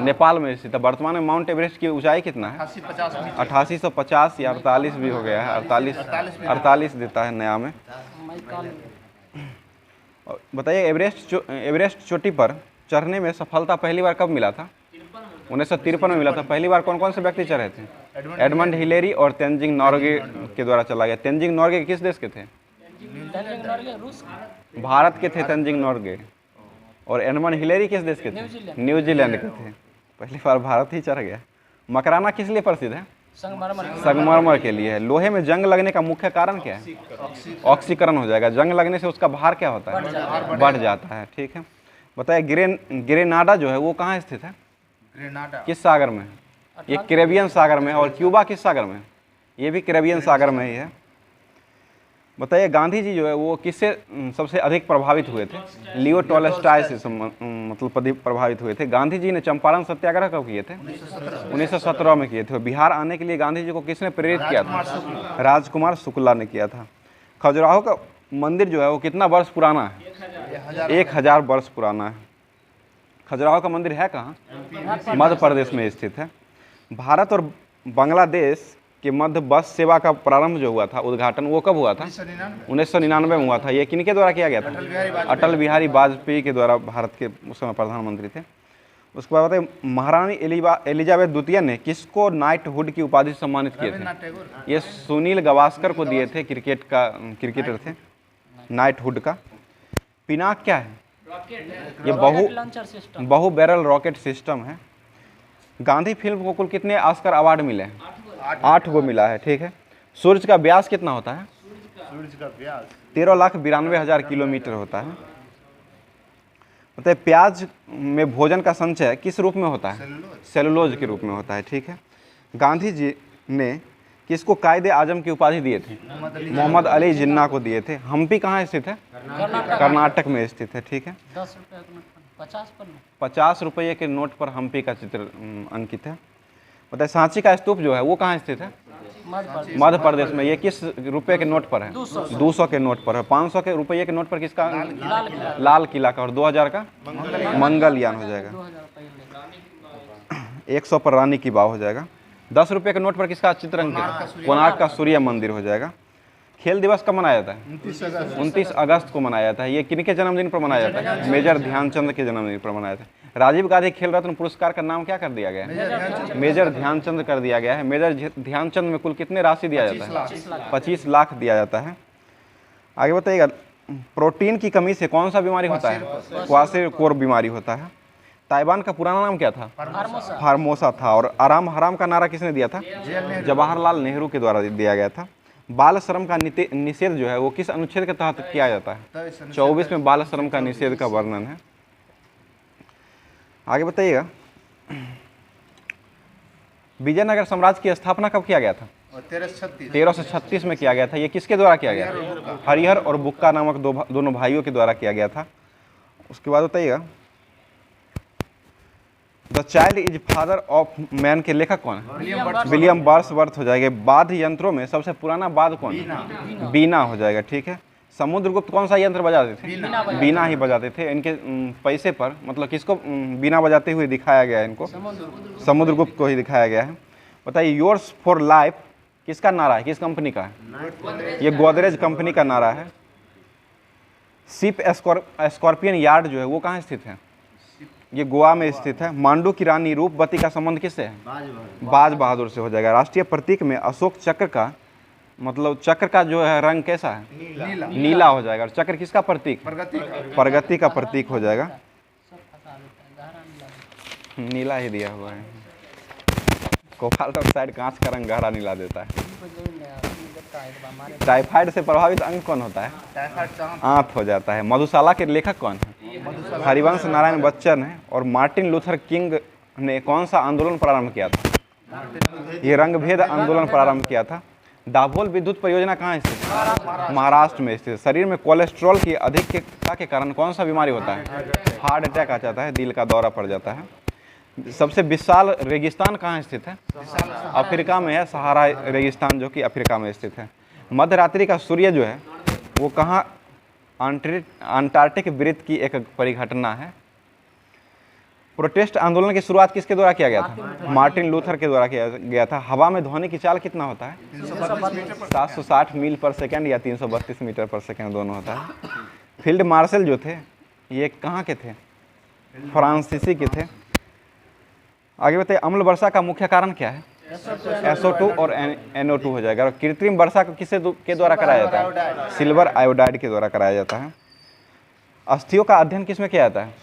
नेपाल में स्थित है। वर्तमान में माउंट एवरेस्ट की ऊंचाई कितना है? 8850 या 48 भी हो गया है। 48 देता है नया में। और बताइए एवरेस्ट चोटी पर चढ़ने में सफलता पहली बार कब मिला था? 1953 में मिला था। पहली बार कौन कौन से व्यक्ति चढ़े थे? एडमंड हिलेरी और तेंजिंग नॉर्गे के द्वारा चला गया। तेंजिंग नॉर्गे किस देश के थे? भारत के थे तेंजिंग नॉर्गे। और एडमंड हिलेरी किस देश के थे? न्यूजीलैंड के थे। पहली बार भारत ही चढ़ गया। मकराना किस लिए प्रसिद्ध है? संगमरमर के लिए है। लोहे में जंग लगने का मुख्य कारण क्या है? ऑक्सीकरण हो जाएगा। जंग लगने से उसका भार क्या होता है? बढ़ जाता है। ठीक है, बताइए ग्रेनाडा जो है वो कहाँ स्थित है? ग्रेनाडा किस सागर में? ये कैरेबियन सागर में है। और क्यूबा किस सागर में? ये भी कैरेबियन सागर में ही है। बताइए गांधी जी जो है वो किससे सबसे अधिक प्रभावित हुए थे? लियो टॉलस्टॉय से मतलब प्रभावित हुए थे। गांधी जी ने चंपारण सत्याग्रह कब किए थे? 1917 में किए थे। बिहार आने के लिए गांधी जी को किसने प्रेरित किया था? राजकुमार शुक्ला ने किया था। खजुराहो का मंदिर जो है वो कितना वर्ष पुराना है? 1000 वर्ष पुराना है। खजुराहो का मंदिर है कहाँ? मध्य प्रदेश में स्थित है। भारत और बांग्लादेश के मध्य बस सेवा का प्रारंभ जो हुआ था, उद्घाटन, वो कब हुआ था? 1999 में हुआ था। ये किनके द्वारा किया गया था? अटल बिहारी वाजपेयी के द्वारा। भारत के उस समय प्रधानमंत्री थे। उसके बाद बताइए महारानी एलिजाबेथ द्वितीय ने किसको नाइटहुड की उपाधि से सम्मानित किए थे? ये सुनील गावस्कर को दिए थे। क्रिकेटर थे। नाइटहुड का पिनाक क्या है? ये बहु बैरल रॉकेट सिस्टम है। गांधी फिल्म को कुल कितने ऑस्कर अवार्ड मिले हैं? 8 गो मिला है। ठीक है, सूर्य का व्यास कितना होता है? सूर्य का व्यास 13,92,000 किलोमीटर होता है। बताइए प्याज में भोजन का संचय किस रूप में होता है? सेलुलोज के रूप में होता है। ठीक है, गांधी जी ने किसको कायदे आजम की उपाधि दिए थे? मोहम्मद अली जिन्ना को दिए थे। हम्पी कहाँ स्थित है? कर्नाटक में स्थित है। ठीक है, 50 रुपये के नोट पर हम्पी का चित्र अंकित है। बताइए सांची का स्तूप जो है वो कहाँ स्थित है? मध्य प्रदेश में। ये किस रुपए के नोट पर है? 200 के नोट पर है। 500 के रुपये के नोट पर किसका? लाल किला का। और 2000 का मंगलयान हो जाएगा। 100 पर रानी की बाव हो जाएगा। 10 रुपये के नोट पर किसका चित्र अंकित? कोणार्क का सूर्य मंदिर हो जाएगा। खेल दिवस कब मनाया जाता है? 29 अगस्त को मनाया जाता है। ये किनके जन्मदिन पर मनाया जाता है? मेजर ध्यानचंद के जन्मदिन पर मनाया जाता है। राजीव गांधी खेल रत्न पुरस्कार का नाम क्या कर दिया गया है? मेजर ध्यानचंद कर दिया गया है। मेजर ध्यानचंद में कुल कितने राशि दिया जाता है? 25 लाख दिया जाता है। आगे बताइएगा प्रोटीन की कमी से कौन सा बीमारी होता है? क्वाशेकोर बीमारी होता है। ताइवान का पुराना नाम क्या था? फार्मोसा था। और आराम हराम का नारा किसने दिया था? जवाहरलाल नेहरू के द्वारा दिया गया था। बाल श्रम का निषेध जो है वो किस अनुच्छेद के तहत किया जाता है? 24 में बाल श्रम का निषेध का वर्णन है। आगे बताइएगा विजयनगर साम्राज्य की स्थापना कब किया गया था? 1336 में किया गया था। ये किसके द्वारा किया गया? हरिहर और बुक्का नामक दोनों भाइयों के द्वारा किया गया था। उसके बाद बताइएगा the child is father of man के लेखक कौन है? विलियम वर्ड्सवर्थ हो जाएगा। वाद्य यंत्रों में सबसे पुराना वाद्य कौन है? बीना हो जाएगा। ठीक है, समुद्रगुप्त कौन सा यंत्र बजाते थे? बीना ही बजाते थे। इनके पैसे पर मतलब किसको बीना बजाते हुए दिखाया गया है? इनको समुद्रगुप्त को ही दिखाया गया है। बताइए योर्स फॉर लाइफ किसका नारा है? किस कंपनी का है? ये गोदरेज कंपनी का नारा है। शिप स्कॉर्पियन यार्ड जो है वो कहाँ स्थित है? ये गोवा में स्थित है। मांडू की रानी रूपवती का संबंध किससे है? बाज बहादुर से हो जाएगा। राष्ट्रीय प्रतीक में अशोक चक्र का मतलब चक्र का जो है रंग कैसा है? नीला हो जाएगा। और चक्र किसका प्रतीक? प्रगति का प्रतीक हो जाएगा। नीला ही दिया हुआ है। कोबाल्ट ऑक्साइड कांच का रंग गहरा नीला देता है। टाइफाइड से प्रभावित अंग कौन होता है? टाइफाइड चांद आंत हो जाता है। मधुशाला के लेखक कौन है? हरिवंश नारायण बच्चन है। और मार्टिन लूथर किंग ने कौन सा आंदोलन प्रारंभ किया था? ये रंगभेद आंदोलन प्रारंभ किया था। दाभोल विद्युत परियोजना कहाँ स्थित है? महाराष्ट्र में स्थित है। शरीर में कोलेस्ट्रॉल की अधिकता के कारण कौन सा बीमारी होता है? हार्ट अटैक आ जाता है, दिल का दौरा पड़ जाता है। सबसे विशाल रेगिस्तान कहाँ स्थित है? अफ्रीका में है, सहारा रेगिस्तान, जो कि अफ्रीका में स्थित है। मध्य रात्रि का सूर्य जो है वो कहाँ? अंटार्कटिक वृत्त की एक परिघटना है। प्रोटेस्ट आंदोलन की शुरुआत किसके द्वारा किया गया था? मार्टिन लूथर के द्वारा किया गया था। हवा में ध्वनि की चाल कितना होता है? 760 मील पर सेकंड या 332 मीटर पर सेकंड दोनों होता है। फील्ड मार्शल जो थे ये कहाँ के थे? फ्रांसीसी के थे। आगे बताइए, अम्ल वर्षा का मुख्य कारण क्या है? SO2 और NO2 हो जाएगा। और कृत्रिम वर्षा को किससे के द्वारा कराया जाता है? सिल्वर आयोडाइड के द्वारा कराया जाता है। अस्थियों का अध्ययन किस में किया जाता है?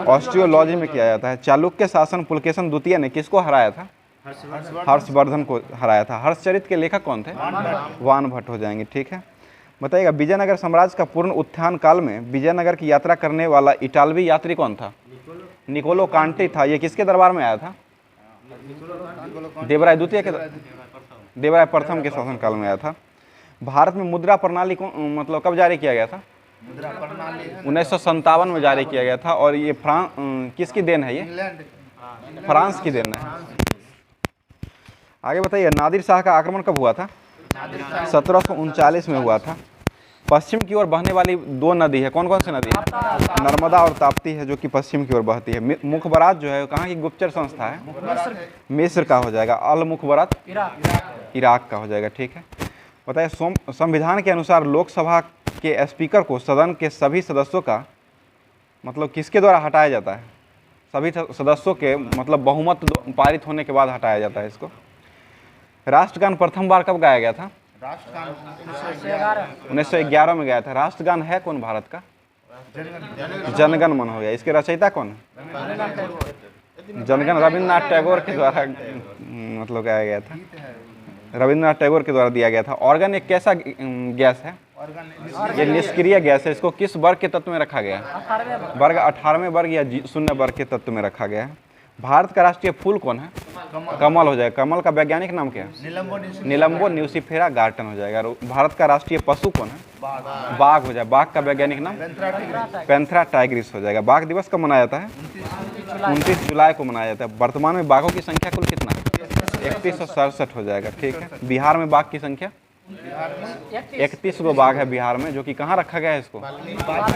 ऑस्टियोलॉजी में किया जाता है। चालुक्य शासन पुलकेशन द्वितीय ने किसको हराया था? हर्षवर्धन को हराया था। हर्षचरित के लेखक कौन थे? वान भट्ट हो जाएंगे। ठीक है, बताइएगा, विजयनगर साम्राज्य का पूर्ण उत्थान काल में विजयनगर की यात्रा करने वाला इटालवी यात्री कौन था? निकोलो कांटी था। ये किसके दरबार में आया था? देवराय द्वितीय के, देवराय प्रथम के शासनकाल में आया था। भारत में मुद्रा प्रणाली को मतलब कब जारी किया गया था? 1957 में जारी किया गया था। और ये किसकी देन है? ये फ्रांस की देन है। आगे बताइए, नादिर शाह का आक्रमण कब हुआ था? 1739 में हुआ था। पश्चिम की ओर बहने वाली दो नदी है, कौन कौन सी नदी है? नर्मदा और ताप्ती है, जो कि पश्चिम की ओर बहती है। मुखबरात जो है कहाँ की गुप्तचर संस्था है? मिस्र का हो जाएगा। अल मुखबरात इराक का हो जाएगा। ठीक है, बताइए, संविधान के अनुसार लोकसभा के स्पीकर को सदन के सभी सदस्यों का मतलब किसके द्वारा हटाया जाता है? सभी सदस्यों के मतलब बहुमत पारित होने के बाद हटाया जाता है इसको। राष्ट्रगान प्रथम बार कब गाया गया था? 1911 में गाया था। राष्ट्रगान है कौन भारत का? जनगण मन हो गया। इसके रचयिता कौन है? जनगण रविन्द्रनाथ टैगोर के द्वारा मतलब गाया गया था। रविन्द्रनाथ टैगोर के द्वारा दिया गया था। ऑर्गन एक कैसा गैस है? ये निष्क्रिय गैस है। इसको किस वर्ग के तत्व में रखा गया है? वर्ग 18वें वर्ग या 0 वर्ग के तत्व में रखा गया है। भारत का राष्ट्रीय फूल कौन है? कमल हो जाएगा। कमल का वैज्ञानिक नाम क्या है? निलंबो न्यूसिफेरा गार्टन हो जाएगा। भारत का राष्ट्रीय पशु कौन है? बाघ हो जाएगा। बाघ का वैज्ञानिक नाम? पैंथेरा टाइग्रिस हो जाएगा। बाघ दिवस कब मनाया जाता है? 29 जुलाई को मनाया जाता है। वर्तमान में बाघों की संख्या कुल कितना है? 3167 हो जाएगा। ठीक है, बिहार में बाघ की संख्या 31 गो बाघ है बिहार में, जो कि कहाँ रखा गया है? इसको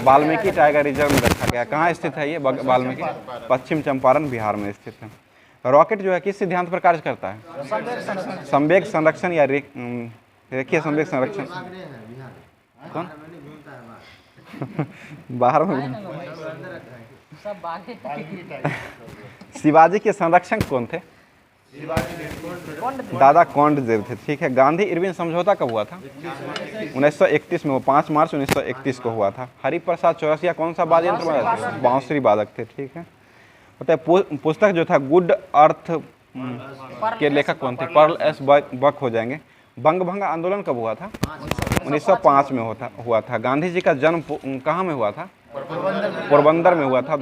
वाल्मीकि टाइगर रिजर्व में रखा गया है। कहाँ स्थित है ये वाल्मीकि? पश्चिम चंपारण बिहार में स्थित है। रॉकेट जो है किस सिद्धांत पर कार्य करता है? संवेग संरक्षण या रेखीय संवेग संरक्षण। कौन? बाहर में शिवाजी के संरक्षक कौन थे? दादा कोंडदेव थे। ठीक है, गांधी इरविन समझौता कब हुआ था? 1931 में। वो 5 मार्च 1931 को हुआ था। हरिप्रसाद चौरसिया कौन सा वाद्य यंत्र बजाते थे? बांसुरी वादक थे। ठीक है, बताइए, पुस्तक जो था गुड अर्थ के लेखक कौन थे? पर्ल एस बक हो जाएंगे। बंगभंग आंदोलन कब हुआ था? 1905 में हुआ था। गांधी जी का जन्म कहाँ में हुआ था? पोरबंदर में हुआ था।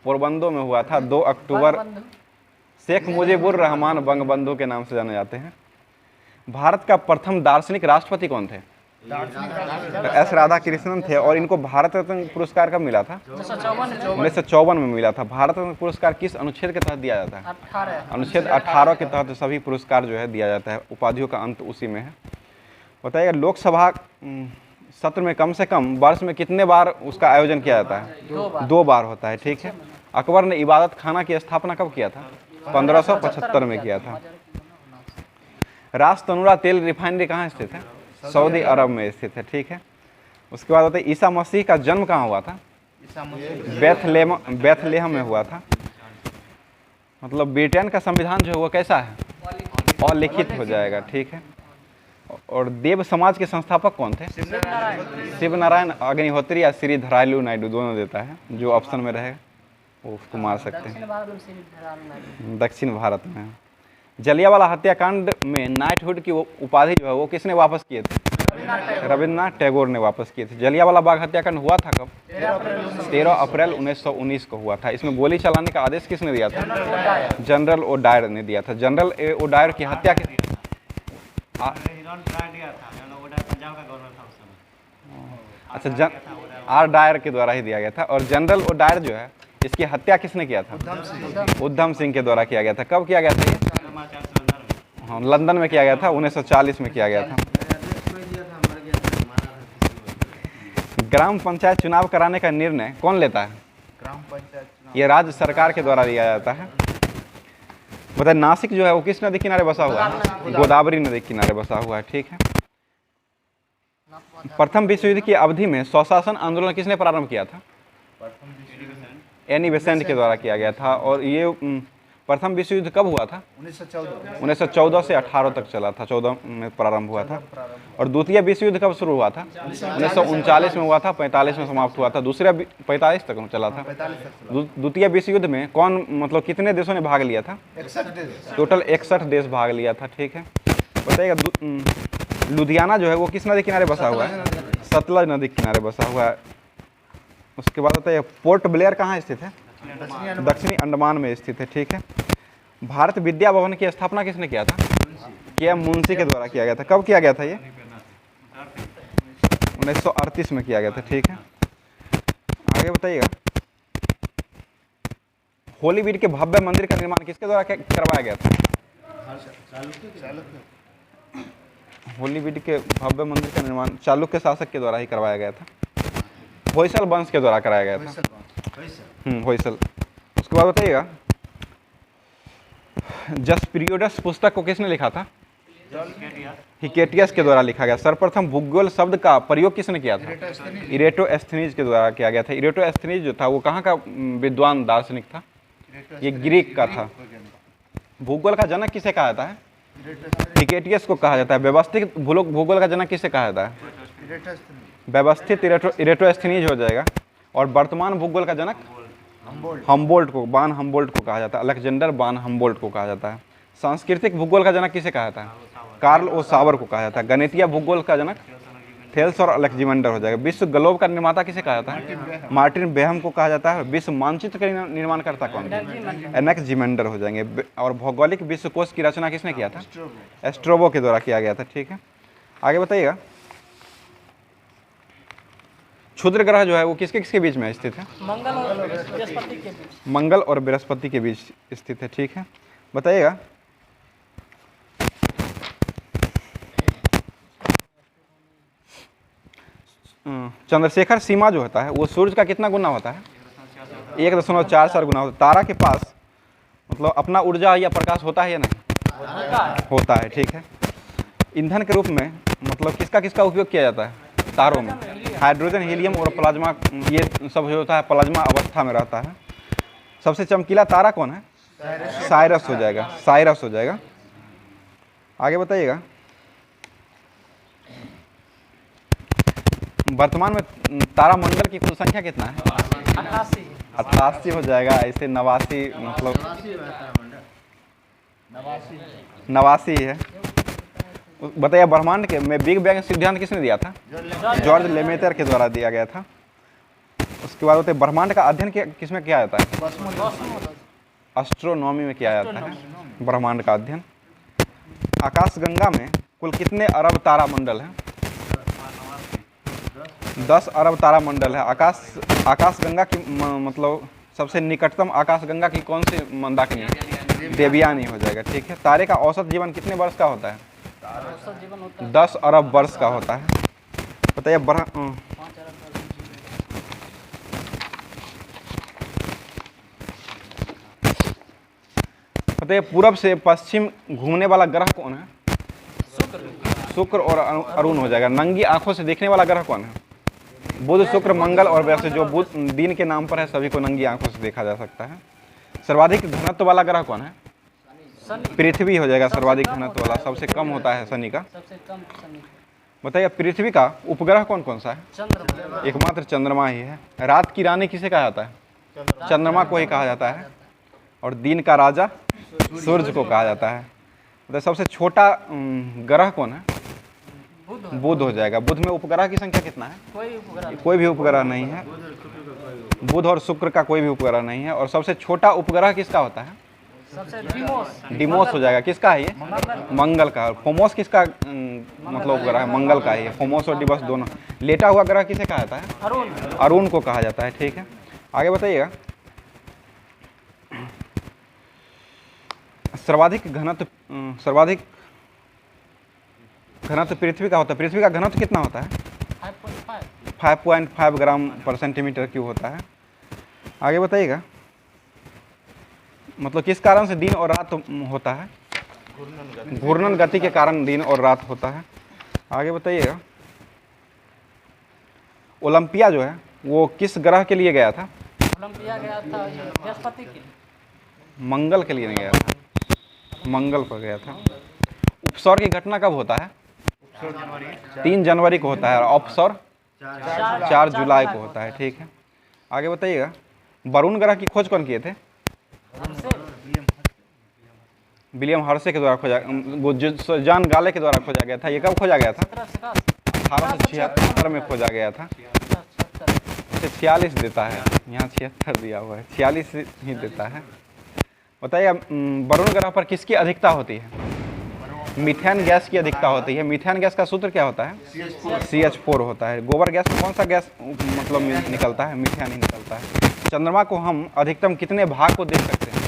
पोरबंदर में हुआ था 2 अक्टूबर। शेख मुजीबुर रहमान बंगबंधु के नाम से जाने जाते हैं। भारत का प्रथम दार्शनिक राष्ट्रपति कौन थे? एस राधाकृष्णन थे। और इनको भारत रत्न पुरस्कार कब मिला था? 1954 में मिला था। भारत रत्न पुरस्कार किस अनुच्छेद के तहत दिया जाता है? अनुच्छेद 18 के तहत सभी पुरस्कार जो है दिया जाता है। उपाधियों का अंत उसी में है। बताइए, लोकसभा सत्र में कम से कम वर्ष में कितने बार उसका आयोजन किया जाता है? 2 बार होता है। ठीक है, अकबर ने इबादत खाना की स्थापना कब किया था? 1575 में किया था। रास तनुरा तेल रिफाइनरी कहाँ स्थित है? सऊदी अरब में स्थित है। ठीक है, उसके बाद बताइए, ईसा मसीह का जन्म कहाँ हुआ था? बेथलेहम में हुआ था। मतलब ब्रिटेन का संविधान जो है वो कैसा है? अलिखित हो जाएगा। ठीक है, और देव समाज के संस्थापक कौन थे? शिव नारायण अग्निहोत्री या श्री धरायलु नायडू, दोनों देता है। जो ऑप्शन में रहेगा वो उसको मार सकते हैं। दक्षिण भारत में। जलियांवाला हत्याकांड में नाइटहुड की उपाधि जो है वो किसने वापस किए थे? रविन्द्रनाथ टैगोर ने वापस किए थे। जलियांवाला बाग हत्याकांड हुआ था कब? 13 अप्रैल 1919 को हुआ था। इसमें गोली चलाने का आदेश किसने दिया था? जनरल ओडायर ने दिया था। जनरल ओडायर की हत्या अच्छा आर डायर के द्वारा ही दिया गया था। और जनरल ओडायर जो है इसकी हत्या किसने किया था? उधम सिंह के द्वारा किया गया था। कब किया गया था ये? हाँ, लंदन में किया गया था, 1940 में किया गया था। ग्राम पंचायत चुनाव कराने का निर्णय कौन लेता है? ग्राम पंचायत चुनाव ये राज्य सरकार के द्वारा लिया जाता है। बताइए नासिक जो है वो किस नदी किनारे बसा हुआ है? गोदावरी नदी किनारे बसा हुआ है। ठीक है। प्रथम विश्व युद्ध की अवधि में स्वशासन आंदोलन किसने प्रारंभ किया था? एनी बेसेंट के द्वारा किया गया था। और ये प्रथम विश्व युद्ध कब हुआ था? 1914 से 18 तक चला था। 14 में प्रारंभ हुआ था। और द्वितीय विश्व युद्ध कब शुरू हुआ था? 1939 में हुआ था, 45 में समाप्त हुआ था। दूसरा 45 तक चला था। द्वितीय विश्व युद्ध में कौन मतलब कितने देशों ने भाग लिया था? 61 देश। टोटल 61 देश भाग लिया था। ठीक है। बताइएगा लुधियाना जो है वो किस नदी किनारे बसा हुआ है? सतलज नदी किनारे बसा हुआ है। उसके बाद बताइए पोर्ट ब्लेयर कहाँ स्थित है? दक्षिणी अंडमान में स्थित है। ठीक है। भारत विद्या भवन की स्थापना किसने किया था? के.एम. मुंशी के द्वारा किया गया था। कब किया गया था ये? 1938 में किया गया था। ठीक है। आगे बताइएगा होलीवीड के भव्य मंदिर का निर्माण किसके द्वारा करवाया गया था? होलीवीड के भव्य मंदिर का निर्माण चालुक्य शासक के द्वारा ही करवाया गया था। होयसल वंश के द्वारा कराया गया था। होयसल। उसके बाद बताइएगा जसपीरियोडस पुस्तक को किसने लिखा था? हिकेटियस के द्वारा लिखा गया। सर्वप्रथम भूगोल शब्द का प्रयोग किसने किया था? इरेटोस्थनीज के द्वारा किया गया था। इरेटोस्थनीज जो था वो कहाँ का विद्वान दार्शनिक था? ये ग्रीक का था। भूगोल का जनक किसे कहा जाता है? हिकेटियस को कहा जाता है। व्यवस्थित भूगोल का जनक किसे कहा जाता है? व्यवस्थित इरेटोस्थनीज हो जाएगा। और वर्तमान भूगोल का जनक हम्बोल्ट को, बान हम्बोल्ट को कहा जाता है। अलेक्जेंडर बान हम्बोल्ट को कहा जाता है। सांस्कृतिक भूगोल का जनक किसे कहा जाता है? कार्ल ओ सावर को कहा जाता है। गणितीय भूगोल का जनक थेल्स और अलेक्जेंडर हो जाएगा। विश्व ग्लोब का निर्माता किसे कहा जाता है? मार्टिन बेहम को कहा जाता है। विश्व मानचित्र का निर्माणकर्ता कौन है? एनेक्जिमेंडर हो जाएंगे। और भौगोलिक विश्वकोश की रचना किसने किया था? एस्ट्रोबो के द्वारा किया गया था। ठीक है। आगे बताइएगा क्षुद्र ग्रह जो है वो किसके किसके बीच में स्थित है? मंगल और बृहस्पति के बीच। मंगल और बृहस्पति के बीच स्थित है। ठीक है। बताइएगा चंद्रशेखर सीमा जो होता है वो सूर्य का कितना गुना होता है? 1.44 गुना होता है। तारा के पास मतलब अपना ऊर्जा या प्रकाश होता है या नहीं? होता है। ठीक है। ईंधन के रूप में मतलब किसका किसका उपयोग किया जाता है तारों में? हाइड्रोजन, हीलियम और प्लाज्मा, ये सब जो होता है प्लाज्मा अवस्था में रहता है। सबसे चमकीला तारा कौन है? साइरस हो जाएगा। साइरस हो जाएगा। आगे बताइएगा वर्तमान में तारामंडल की कुल संख्या कितना है? 88 हो जाएगा। ऐसे 89 मतलब 89 है। बताइए ब्रह्मांड के में बिग बैंग सिद्धांत किसने दिया था? जॉर्ज लेमेटर के द्वारा दिया गया था। उसके बाद बताइए ब्रह्मांड का अध्ययन किसमें किया जाता है? एस्ट्रोनॉमी में किया जाता है ब्रह्मांड का अध्ययन। आकाशगंगा में कुल कितने अरब तारामंडल हैं? 10 अरब तारामंडल है। आकाशगंगा की मतलब सबसे निकटतम आकाशगंगा की कौन सी मंदाकिनी है? देवयानी हो जाएगा। ठीक है। तारे का औसत जीवन कितने वर्ष का होता है? 10 अरब वर्ष का होता है। बताइए बताइए पूरब से पश्चिम घूमने वाला ग्रह कौन है? शुक्र और अरुण हो जाएगा। नंगी आंखों से देखने वाला ग्रह कौन है? बुध, शुक्र, मंगल और वैसे जो बुध दिन के नाम पर है सभी को नंगी आंखों से देखा जा सकता है। सर्वाधिक घनत्व वाला ग्रह कौन है? पृथ्वी हो जाएगा सर्वाधिक घनत्व वाला। सबसे कम होता है शनि का। सबसे कम शनि। बताइए पृथ्वी का उपग्रह कौन कौन सा है? चंद्रमा। एकमात्र चंद्रमा ही है। रात की रानी किसे कहा जाता है? चंद्रमा को ही कहा जाता है। और दिन का राजा सूर्य को कहा जाता है। तो सबसे छोटा ग्रह कौन है? बुध बुध हो जाएगा। बुध में उपग्रह की संख्या कितना है? कोई उपग्रह कोई भी उपग्रह नहीं है। बुध और शुक्र का कोई भी उपग्रह नहीं है। और सबसे छोटा उपग्रह किसका होता है? सबसे डिमोस डिमोस हो जाएगा। किसका है ये? मंगल का। फोमोस किसका मतलब उपग्रह है? मंगल का ही है। फोमोस और डिमोस दोनों। लेटा हुआ ग्रह किसे कहा जाता है? अरुण अरुण को कहा जाता है। ठीक है, आगे बताइएगा। सर्वाधिक घनत्व पृथ्वी का होता है। पृथ्वी का घनत्व कितना होता है? 5.5 5.5 ग्राम पर सेंटीमीटर क्यूब होता है। आगे बताइएगा, मतलब किस कारण से दिन और रात होता है? घूर्णन गति के कारण दिन और रात होता है। आगे बताइएगा, ओलंपिया जो है वो किस ग्रह के लिए गया था? ओलंपिया गया था ये बृहस्पति के लिए। मंगल के लिए नहीं गया था, मंगल पर गया था। उपसौर की घटना कब होता है? 3 जनवरी को होता है। और अपसौर 4 जुलाई को होता है। ठीक है, आगे बताइएगा, वरुण ग्रह की खोज कौन किए थे? विलियम हर्शे के द्वारा खोजा, जॉन गाले के द्वारा खोजा गया था। ये कब खोजा गया था? 1876 में खोजा गया था। 46 देता है, यहाँ 76 दिया हुआ है, 46 ही देता है। बताइए, वरुण ग्रह पर किसकी अधिकता होती है? मीथेन गैस की अधिकता होती है। मीथेन गैस का सूत्र क्या होता है? CH4 होता है। गोबर गैस में कौन सा गैस मतलब निकलता है? मीथेन ही निकलता है। चंद्रमा को हम अधिकतम कितने भाग को देख सकते हैं?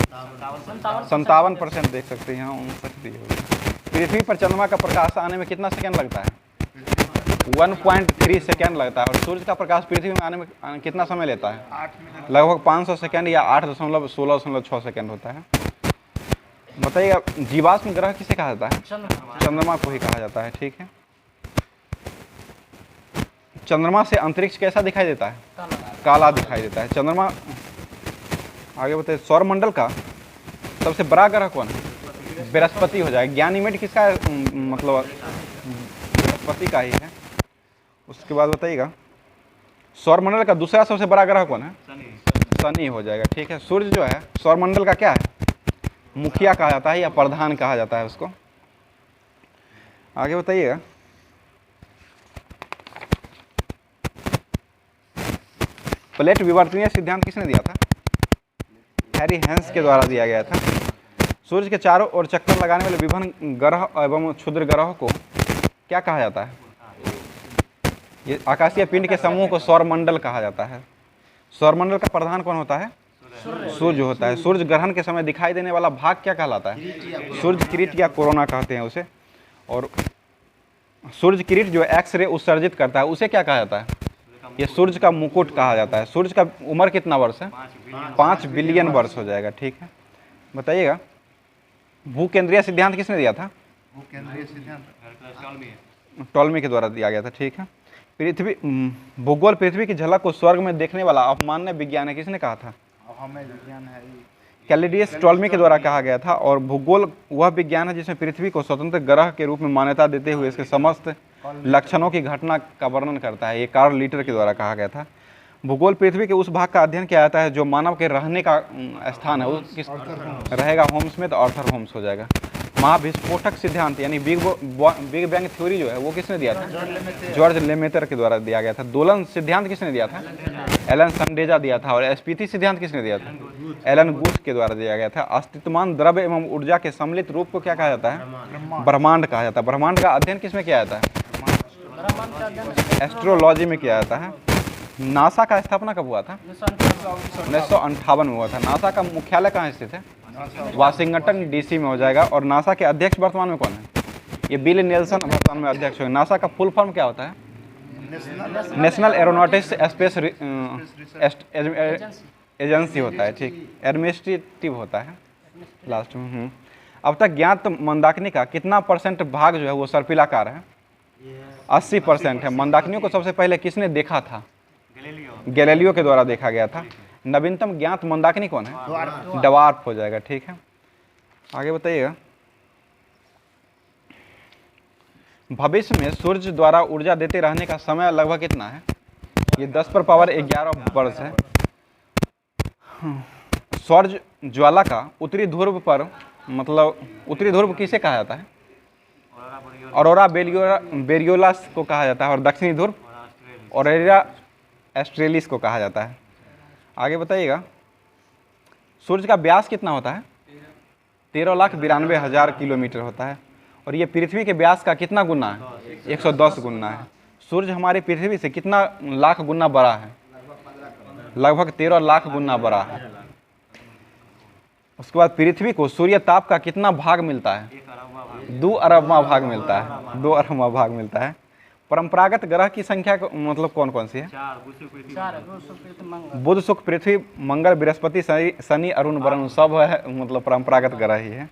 57% देख सकते हैं। यहाँ 59 दिए हुए हैं। पृथ्वी पर चंद्रमा का प्रकाश आने में कितना सेकंड लगता है? 1.3 सेकेंड लगता है। और सूर्य का प्रकाश पृथ्वी में आने में कितना समय लेता है? लगभग 500 सेकेंड या 8.16.6 सेकेंड होता है। बताइए, जीवाश्म ग्रह किसे कहा जाता है? चंद्रमा को ही कहा जाता है। ठीक है, चंद्रमा से अंतरिक्ष कैसा दिखाई देता है? काला दिखाई देता है चंद्रमा। आगे बताइए, सौरमंडल का सबसे बड़ा ग्रह कौन है? बृहस्पति हो जाएगा। ज्ञानीमेट किसका है? मतलब बृहस्पति का ही है। उसके बाद बताइएगा, सौरमंडल का दूसरा सबसे बड़ा ग्रह कौन है? शनि हो जाएगा। ठीक है, सूर्य जो है सौरमंडल का क्या है? मुखिया कहा जाता है या प्रधान कहा जाता है उसको। आगे बताइएगा, प्लेट विवर्तनीय सिद्धांत किसने दिया था? हैरी हेंस के द्वारा दिया गया था। सूर्य के चारों ओर चक्कर लगाने वाले विभिन्न ग्रह एवं क्षुद्र ग्रहों को क्या कहा जाता है? ये आकाशीय पिंड के समूह को सौरमंडल कहा जाता है। सौरमंडल का प्रधान कौन होता है? सूर्य होता है। सूर्य ग्रहण के समय दिखाई देने वाला भाग क्या कहलाता है? सूर्य किरीट या कोरोना कहते हैं उसे। और सूर्य किरीट जो एक्स-रे उत्सर्जित करता है उसे क्या कहा जाता है? ये सूर्य का मुकुट कहा जाता है। सूर्य का उम्र कितना वर्ष है? 5 बिलियन वर्ष हो जाएगा। ठीक है, बताइएगा, भूकेंद्रीय सिद्धांत किसने दिया था? भूकेंद्रीय सिद्धांत टॉलमी के द्वारा दिया गया था। ठीक है, पृथ्वी भूगोल पृथ्वी की झलक को स्वर्ग में देखने वाला अवमान्य विज्ञान है, किसने कहा था? हमें विज्ञान है कैलिडियस टॉलमी के द्वारा कहा गया था। और भूगोल वह विज्ञान है जिसमें पृथ्वी को स्वतंत्र ग्रह के रूप में मान्यता देते हुए इसके समस्त लक्षणों की घटना का वर्णन करता है। ये कार्ल लीटर के द्वारा कहा गया था। भूगोल पृथ्वी के उस भाग का अध्ययन किया जाता है जो मानव के रहने का स्थान है। वो किस रहेगा? होम्स में, तो आर्थर होम्स हो जाएगा। महाविस्फोटक सिद्धांत यानी बिग बैंग थ्योरी जो है वो किसने दिया था? जॉर्ज लेमेटर के द्वारा दिया गया था। दोलन सिद्धांत किसने दिया था? एलन संडेजा दिया था। और स्पीति सिद्धांत किसने दिया था? एलन गुश के द्वारा दिया गया था। अस्तित्वमान द्रव्य एवं ऊर्जा के सम्मिलित रूप को क्या कहा जाता है? ब्रह्मांड कहा जाता है। ब्रह्मांड का अध्ययन किसमें किया जाता है? एस्ट्रोलॉजी में किया जाता है। नासा का स्थापना कब हुआ था? 1958 में हुआ था। नासा का मुख्यालय कहाँ स्थित है? वाशिंगटन डीसी में हो जाएगा। और नासा के अध्यक्ष वर्तमान में कौन है? ये बिल नेल्सन वर्तमान में अध्यक्ष हो। नासा का फुल फॉर्म क्या होता है? नेशनल एरोनॉटिक्स स्पेस एजेंसी होता है। ठीक, एडमिनिस्ट्रेटिव होता है लास्ट में। अब तक ज्ञात मंदाकिनी का कितना % भाग जो है वो सर्पिलाकार है? 80% है। मंदाकिनियों को सबसे पहले किसने देखा था? गैलीलियो के द्वारा देखा गया था। नवीनतम ज्ञात मंदाकिनी कौन है? डवार्फ हो जाएगा। ठीक है, आगे बताइएगा, भविष्य में सूर्य द्वारा ऊर्जा देते रहने का समय लगभग कितना है? ये 10⁻11 वर्ष है। सौर ज्वाला का उत्तरी ध्रुव पर मतलब उत्तरी ध्रुव किसे कहा जाता है? ऑरोरा बोरियोलिस को कहा जाता है। और दक्षिणी ध्रुव ऑरोरा ऑस्ट्रेलिस को कहा जाता है। आगे बताइएगा, सूर्य का व्यास कितना होता है? 13,92,000 किलोमीटर होता है। और ये पृथ्वी के व्यास का कितना गुना है? 110 गुना है। सूर्य हमारी पृथ्वी से कितना लाख गुना बड़ा है? लगभग 13 लाख गुना बड़ा है। उसके बाद पृथ्वी को सूर्य ताप का कितना भाग मिलता है? 2 अरबवां भाग मिलता है। 2 अरबवां भाग मिलता है। परंपरागत ग्रह की संख्या मतलब कौन कौन सी है? 4 बुध, शुक्र, पृथ्वी, मंगल, बृहस्पति, शनि, अरुण, वरुण सब है, मतलब परंपरागत ग्रह ही है।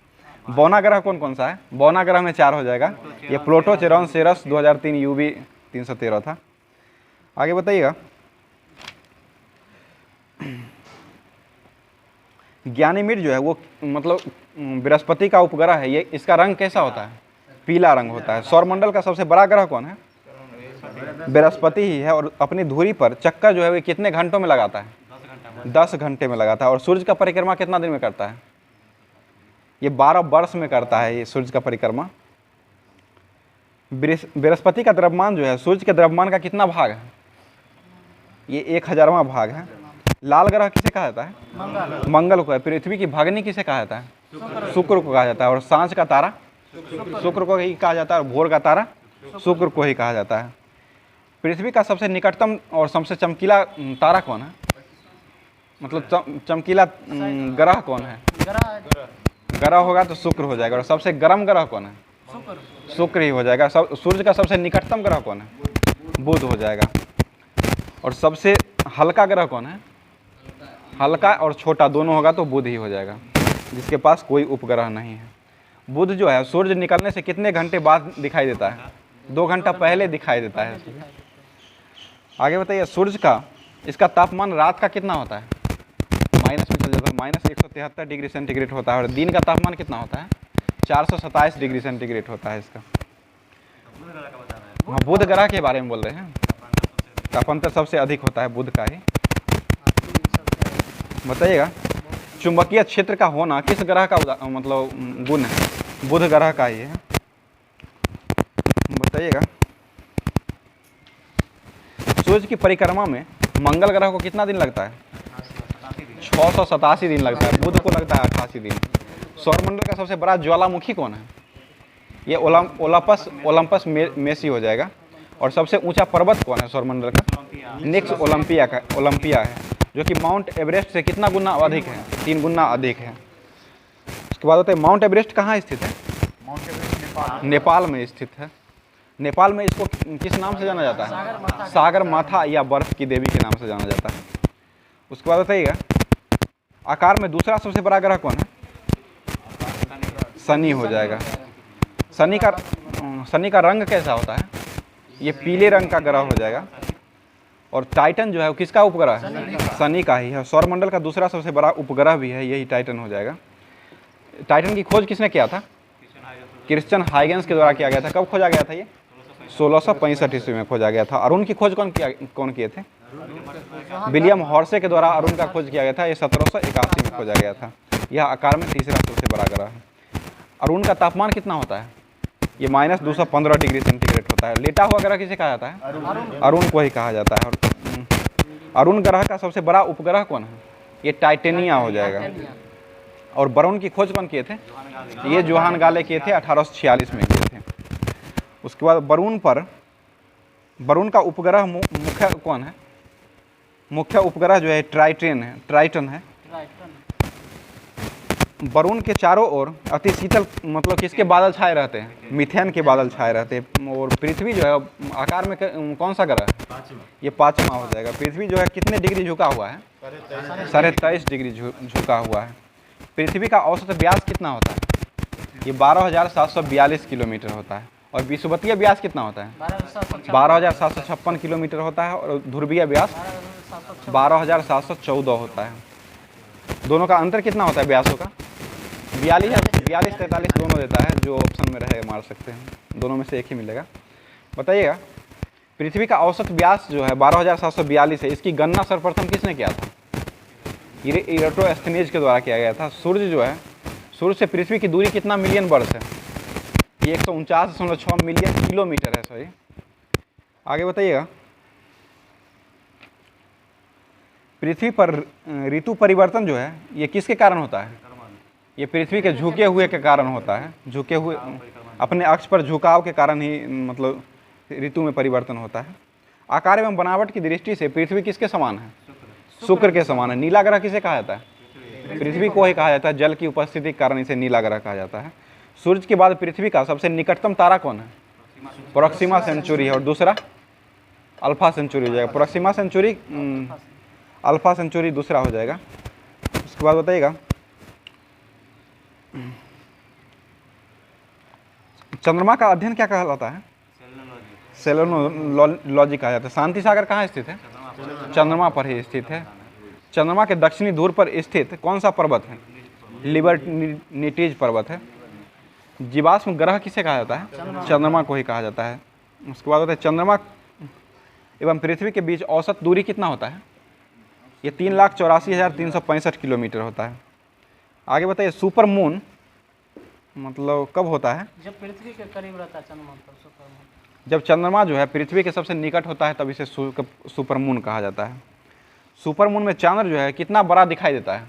बौना ग्रह कौन कौन सा है? बौना ग्रह में 4 हो जाएगा। ये प्लूटो, चेरॉन, सेरस, 2003 यूवी 313 था। आगे बताइएगा, ज्ञानीमीड जो है वो मतलब बृहस्पति का उपग्रह है। ये इसका रंग कैसा होता है? पीला रंग होता है। सौरमंडल का सबसे बड़ा ग्रह कौन है? बृहस्पति ही है। और अपनी धुरी पर चक्कर जो है वो कितने घंटों में लगाता है? 10 घंटे में लगाता है। और सूर्य का परिक्रमा कितना दिन में करता है? ये 12 वर्ष में करता है ये सूर्य का परिक्रमा। बृहस्पति का द्रव्यमान जो है सूर्य के द्रव्यमान का कितना भाग है? ये 1000वां भाग है। लाल ग्रह किसे कहा जाता है? मंगल को है। पृथ्वी की भगनी किसे कहा जाता है? शुक्र को कहा जाता है। और सांझ का तारा शुक्र को ही कहा जाता है। और भोर का तारा शुक्र को ही कहा जाता है। पृथ्वी का सबसे निकटतम और सबसे चमकीला तारा कौन है? मतलब चमकीला ग्रह कौन है? ग्रह होगा तो शुक्र हो जाएगा। और सबसे गर्म ग्रह कौन है? शुक्र ही हो जाएगा। सूर्य का सबसे निकटतम ग्रह कौन है? बुध हो जाएगा। और सबसे हल्का ग्रह कौन है? हल्का और छोटा दोनों होगा तो बुध ही हो जाएगा, जिसके पास कोई उपग्रह नहीं है। बुध जो है सूर्य निकलने से कितने घंटे बाद दिखाई देता है? 2 घंटा पहले दिखाई देता है। आगे बताइए, सूर्य का इसका तापमान रात का कितना होता है? माइनस में चल जाता है। -173 डिग्री सेंटीग्रेड होता है। और दिन का तापमान कितना होता है? 427 डिग्री सेंटीग्रेड होता है इसका। हाँ, बुध ग्रह के बारे में बोल रहे हैं। तापांतर सबसे अधिक होता है बुध का ही। बताइएगा, चुंबकीय क्षेत्र का होना किस ग्रह का मतलब गुण है? बुध ग्रह का ही है। बताइएगा, सूर्य की परिक्रमा में मंगल ग्रह को कितना दिन लगता है? 687 दिन लगता है। बुध को लगता है 88 दिन। सौरमंडल का सबसे बड़ा ज्वालामुखी कौन है? ये ओलंपस मेसी हो जाएगा। और सबसे ऊंचा पर्वत कौन है सौरमंडल का? नेक्स्ट ओलंपिया है, जो कि माउंट एवरेस्ट से कितना गुना अधिक है? 3 गुना अधिक है। उसके बाद होता है, माउंट एवरेस्ट कहाँ स्थित है? माउंट एवरेस्ट नेपाल में स्थित है। नेपाल में इसको किस नाम से जाना जाता है? सागर माथा या बर्फ की देवी के नाम से जाना जाता है। उसके बाद बताइएगा, आकार में दूसरा सबसे बड़ा ग्रह कौन है? शनि हो जाएगा। शनि का रंग कैसा होता है? ये पीले रंग का ग्रह हो जाएगा। और टाइटन जो है वो किसका उपग्रह है? शनि का ही है। सौरमंडल का दूसरा सबसे बड़ा उपग्रह भी है, यही टाइटन हो जाएगा। टाइटन की खोज किसने किया था? क्रिश्चियन हाइगेंस के द्वारा किया गया था। कब खोजा गया था ये? 1665 ईस्वी में खोजा गया था। अरुण की खोज कौन किए थे? विलियम हॉर्से के द्वारा अरुण का खोज किया गया था। ये 1781 में खोजा गया था। यह आकार में तीसरा सबसे बड़ा ग्रह है। अरुण का तापमान कितना होता है? ये -215 डिग्री सेंटीग्रेड होता है। लेटा हुआ ग्रह किसे कहा जाता है? अरुण को ही कहा जाता है। और अरुण ग्रह का सबसे बड़ा उपग्रह कौन है? ये टाइटेनिया हो जाएगा। और वरुण की खोज कौन किए थे? ये जोहान गाले किए थे, 1846 में किए थे। उसके बाद वरुण का उपग्रह मुख्य कौन है? मुख्य उपग्रह जो है ट्राइटन है। वरुण के चारों ओर अति शीतल मतलब किसके बादल छाए रहते हैं? मीथेन के बादल छाए रहते हैं। और पृथ्वी जो है आकार में कौन सा ग्रह है? ये 5वां हो जाएगा। पृथ्वी जो है कितने डिग्री झुका हुआ है? 23.5 डिग्री झुका हुआ है। पृथ्वी का औसत व्यास कितना होता है? ये 12,742 किलोमीटर होता है। और विषुवतीय व्यास कितना होता है? 12,756 किलोमीटर होता है। और ध्रुवीय व्यास 12,714 होता है। दोनों का अंतर कितना होता है व्यासों का? 42-43 दोनों देता है। जो ऑप्शन में रहेगा मार सकते हैं, दोनों में से एक ही मिलेगा। बताइएगा, पृथ्वी का औसत व्यास जो है 12,742 है। इसकी गणना सर्वप्रथम किसने किया था? इराटोस्थेनीज के द्वारा किया गया था। सूर्य जो है सूर्य से पृथ्वी की दूरी कितना मिलियन वर्ष है? ये 149.6 मिलियन किलोमीटर है। सॉरी, आगे बताइएगा। पृथ्वी पर ऋतु परिवर्तन जो है ये किसके कारण होता है? ये पृथ्वी के झुके हुए के कारण होता है। झुके हुए, अपने अक्ष पर झुकाव के कारण ही मतलब ऋतु में परिवर्तन होता है। आकार एवं बनावट की दृष्टि से पृथ्वी किसके समान है? शुक्र के समान है। नीला ग्रह किसे कहा जाता है? पृथ्वी को ही कहा जाता है। जल की उपस्थिति के कारण इसे नीला ग्रह कहा जाता है। सूर्य के बाद पृथ्वी का सबसे निकटतम तारा कौन है? प्रोक्सिमा सेंचुरी है, और दूसरा अल्फा सेंचुरी हो जाएगा। प्रोक्सिमा सेंचुरी, अल्फा सेंचुरी दूसरा हो जाएगा। उसके बाद बताइएगा, चंद्रमा का अध्ययन क्या कहलाता है? सेलेनोलॉजी कहा जाता है। शांति सागर कहाँ स्थित है? चंद्रमा पर ही स्थित है। चंद्रमा के दक्षिणी ध्रुव पर स्थित कौन सा पर्वत है? लिबर्टीज पर्वत है। जीवाश्म ग्रह किसे कहा जाता है? चंद्रमा को ही कहा जाता है। उसके बाद होता है चंद्रमा एवं पृथ्वी के बीच औसत दूरी कितना होता है? ये 3,84,365 किलोमीटर होता है। आगे बताइए, सुपर मून मतलब कब होता है? जब पृथ्वी के करीब रहता है चंद्रमा पर सुपर मून। जब चंद्रमा जो है पृथ्वी के सबसे निकट होता है तब इसे सुपर मून कहा जाता है। सुपर मून में चंद्र जो है कितना बड़ा दिखाई देता है?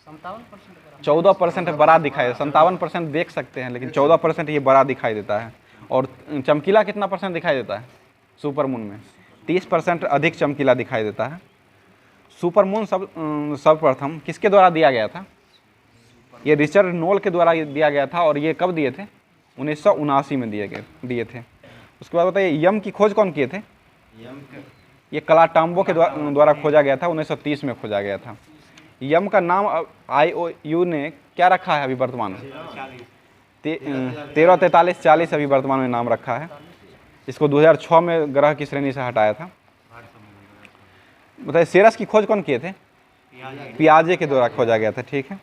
57% 14% बड़ा दिखाई देता है। 57% देख सकते हैं, लेकिन 14% ये बड़ा दिखाई देता है। और चमकीला कितना परसेंट दिखाई देता है? सुपर मून में 30% अधिक चमकीला दिखाई देता है। सुपर मून सर्वप्रथम किसके द्वारा दिया गया था? ये रिचर्ड नोल के द्वारा दिया गया था। और ये कब दिए थे? 1979 में दिए थे। उसके बाद बताइए, यम की खोज कौन किए थे? ये कलाटाम्बो के द्वारा खोजा गया था। 1930 में खोजा गया था। यम का नाम IOU ने क्या रखा है अभी वर्तमान में? 134340 अभी वर्तमान में नाम रखा है। इसको 2006 में ग्रह की श्रेणी से हटाया था। बताइए, सेरस की खोज कौन किए थे? पियाजे के द्वारा खोजा गया था। ठीक है।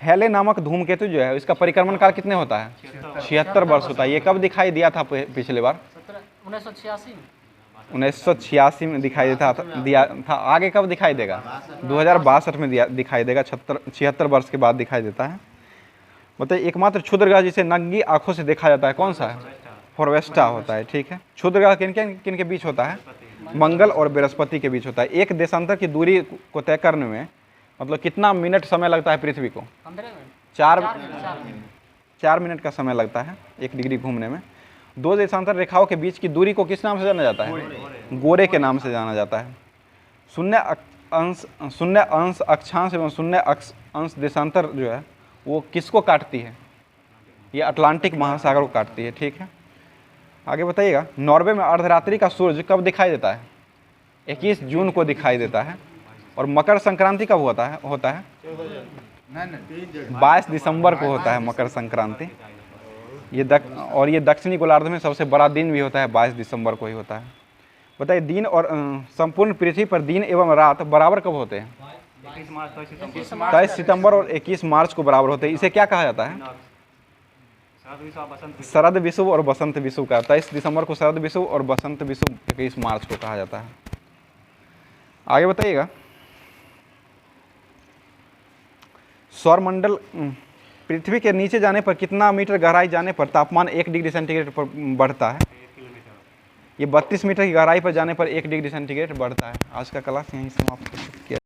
हेले नामक धूमकेतु जो है इसका परिक्रमण काल कितने होता है? 76 वर्ष होता है। ये कब दिखाई दिया था पिछले बार? 1986 में दिखाई दिया था। आगे कब दिखाई देगा? 2062 में दिखाई देगा। 76 वर्ष के बाद दिखाई देता है। बताइए, एकमात्र क्षुद्र ग्रह जिसे नंगी आंखों से देखा जाता है कौन सा है? फोरवेस्टा होता है। ठीक है। क्षुद्र ग्रह किन के बीच होता है? मंगल और बृहस्पति के बीच होता है। एक देशांतर की दूरी को तय करने में मतलब कितना मिनट समय लगता है पृथ्वी को? 4 मिनट का समय लगता है 1 डिग्री घूमने में। 2 देशांतर रेखाओं के बीच की दूरी को किस नाम से जाना जाता है? गोरे के नाम से जाना जाता है। शून्य अंश अक्षांश एवं शून्य अंश देशांतर जो है वो किसको काटती है? ये अटलांटिक महासागर को काटती है। ठीक है। आगे बताइएगा, नॉर्वे में अर्धरात्रि का सूरज कब दिखाई देता है? 21 जून को दिखाई देता है। और मकर संक्रांति कब होता है? 22 दिसंबर को होता है मकर संक्रांति। ये दक्षिणी गोलार्ध में सबसे बड़ा दिन भी होता है, 22 दिसंबर को ही होता है। बताइए, दिन और संपूर्ण पृथ्वी पर दिन एवं रात बराबर कब होते हैं? 23 सितंबर और 21 मार्च को बराबर होते हैं। इसे क्या कहा जाता है? शरद विषुव और बसंत विषुव का। 23 दिसंबर को शरद विषुव और बसंत विषुव 21 मार्च को कहा जाता है। आगे बताइएगा, सौरमंडल पृथ्वी के नीचे जाने पर कितना मीटर गहराई जाने पर तापमान 1 डिग्री सेंटीग्रेड पर बढ़ता है? ये 32 मीटर की गहराई पर जाने पर 1 डिग्री सेंटीग्रेड बढ़ता है। आज का क्लास यहीं समाप्त किया।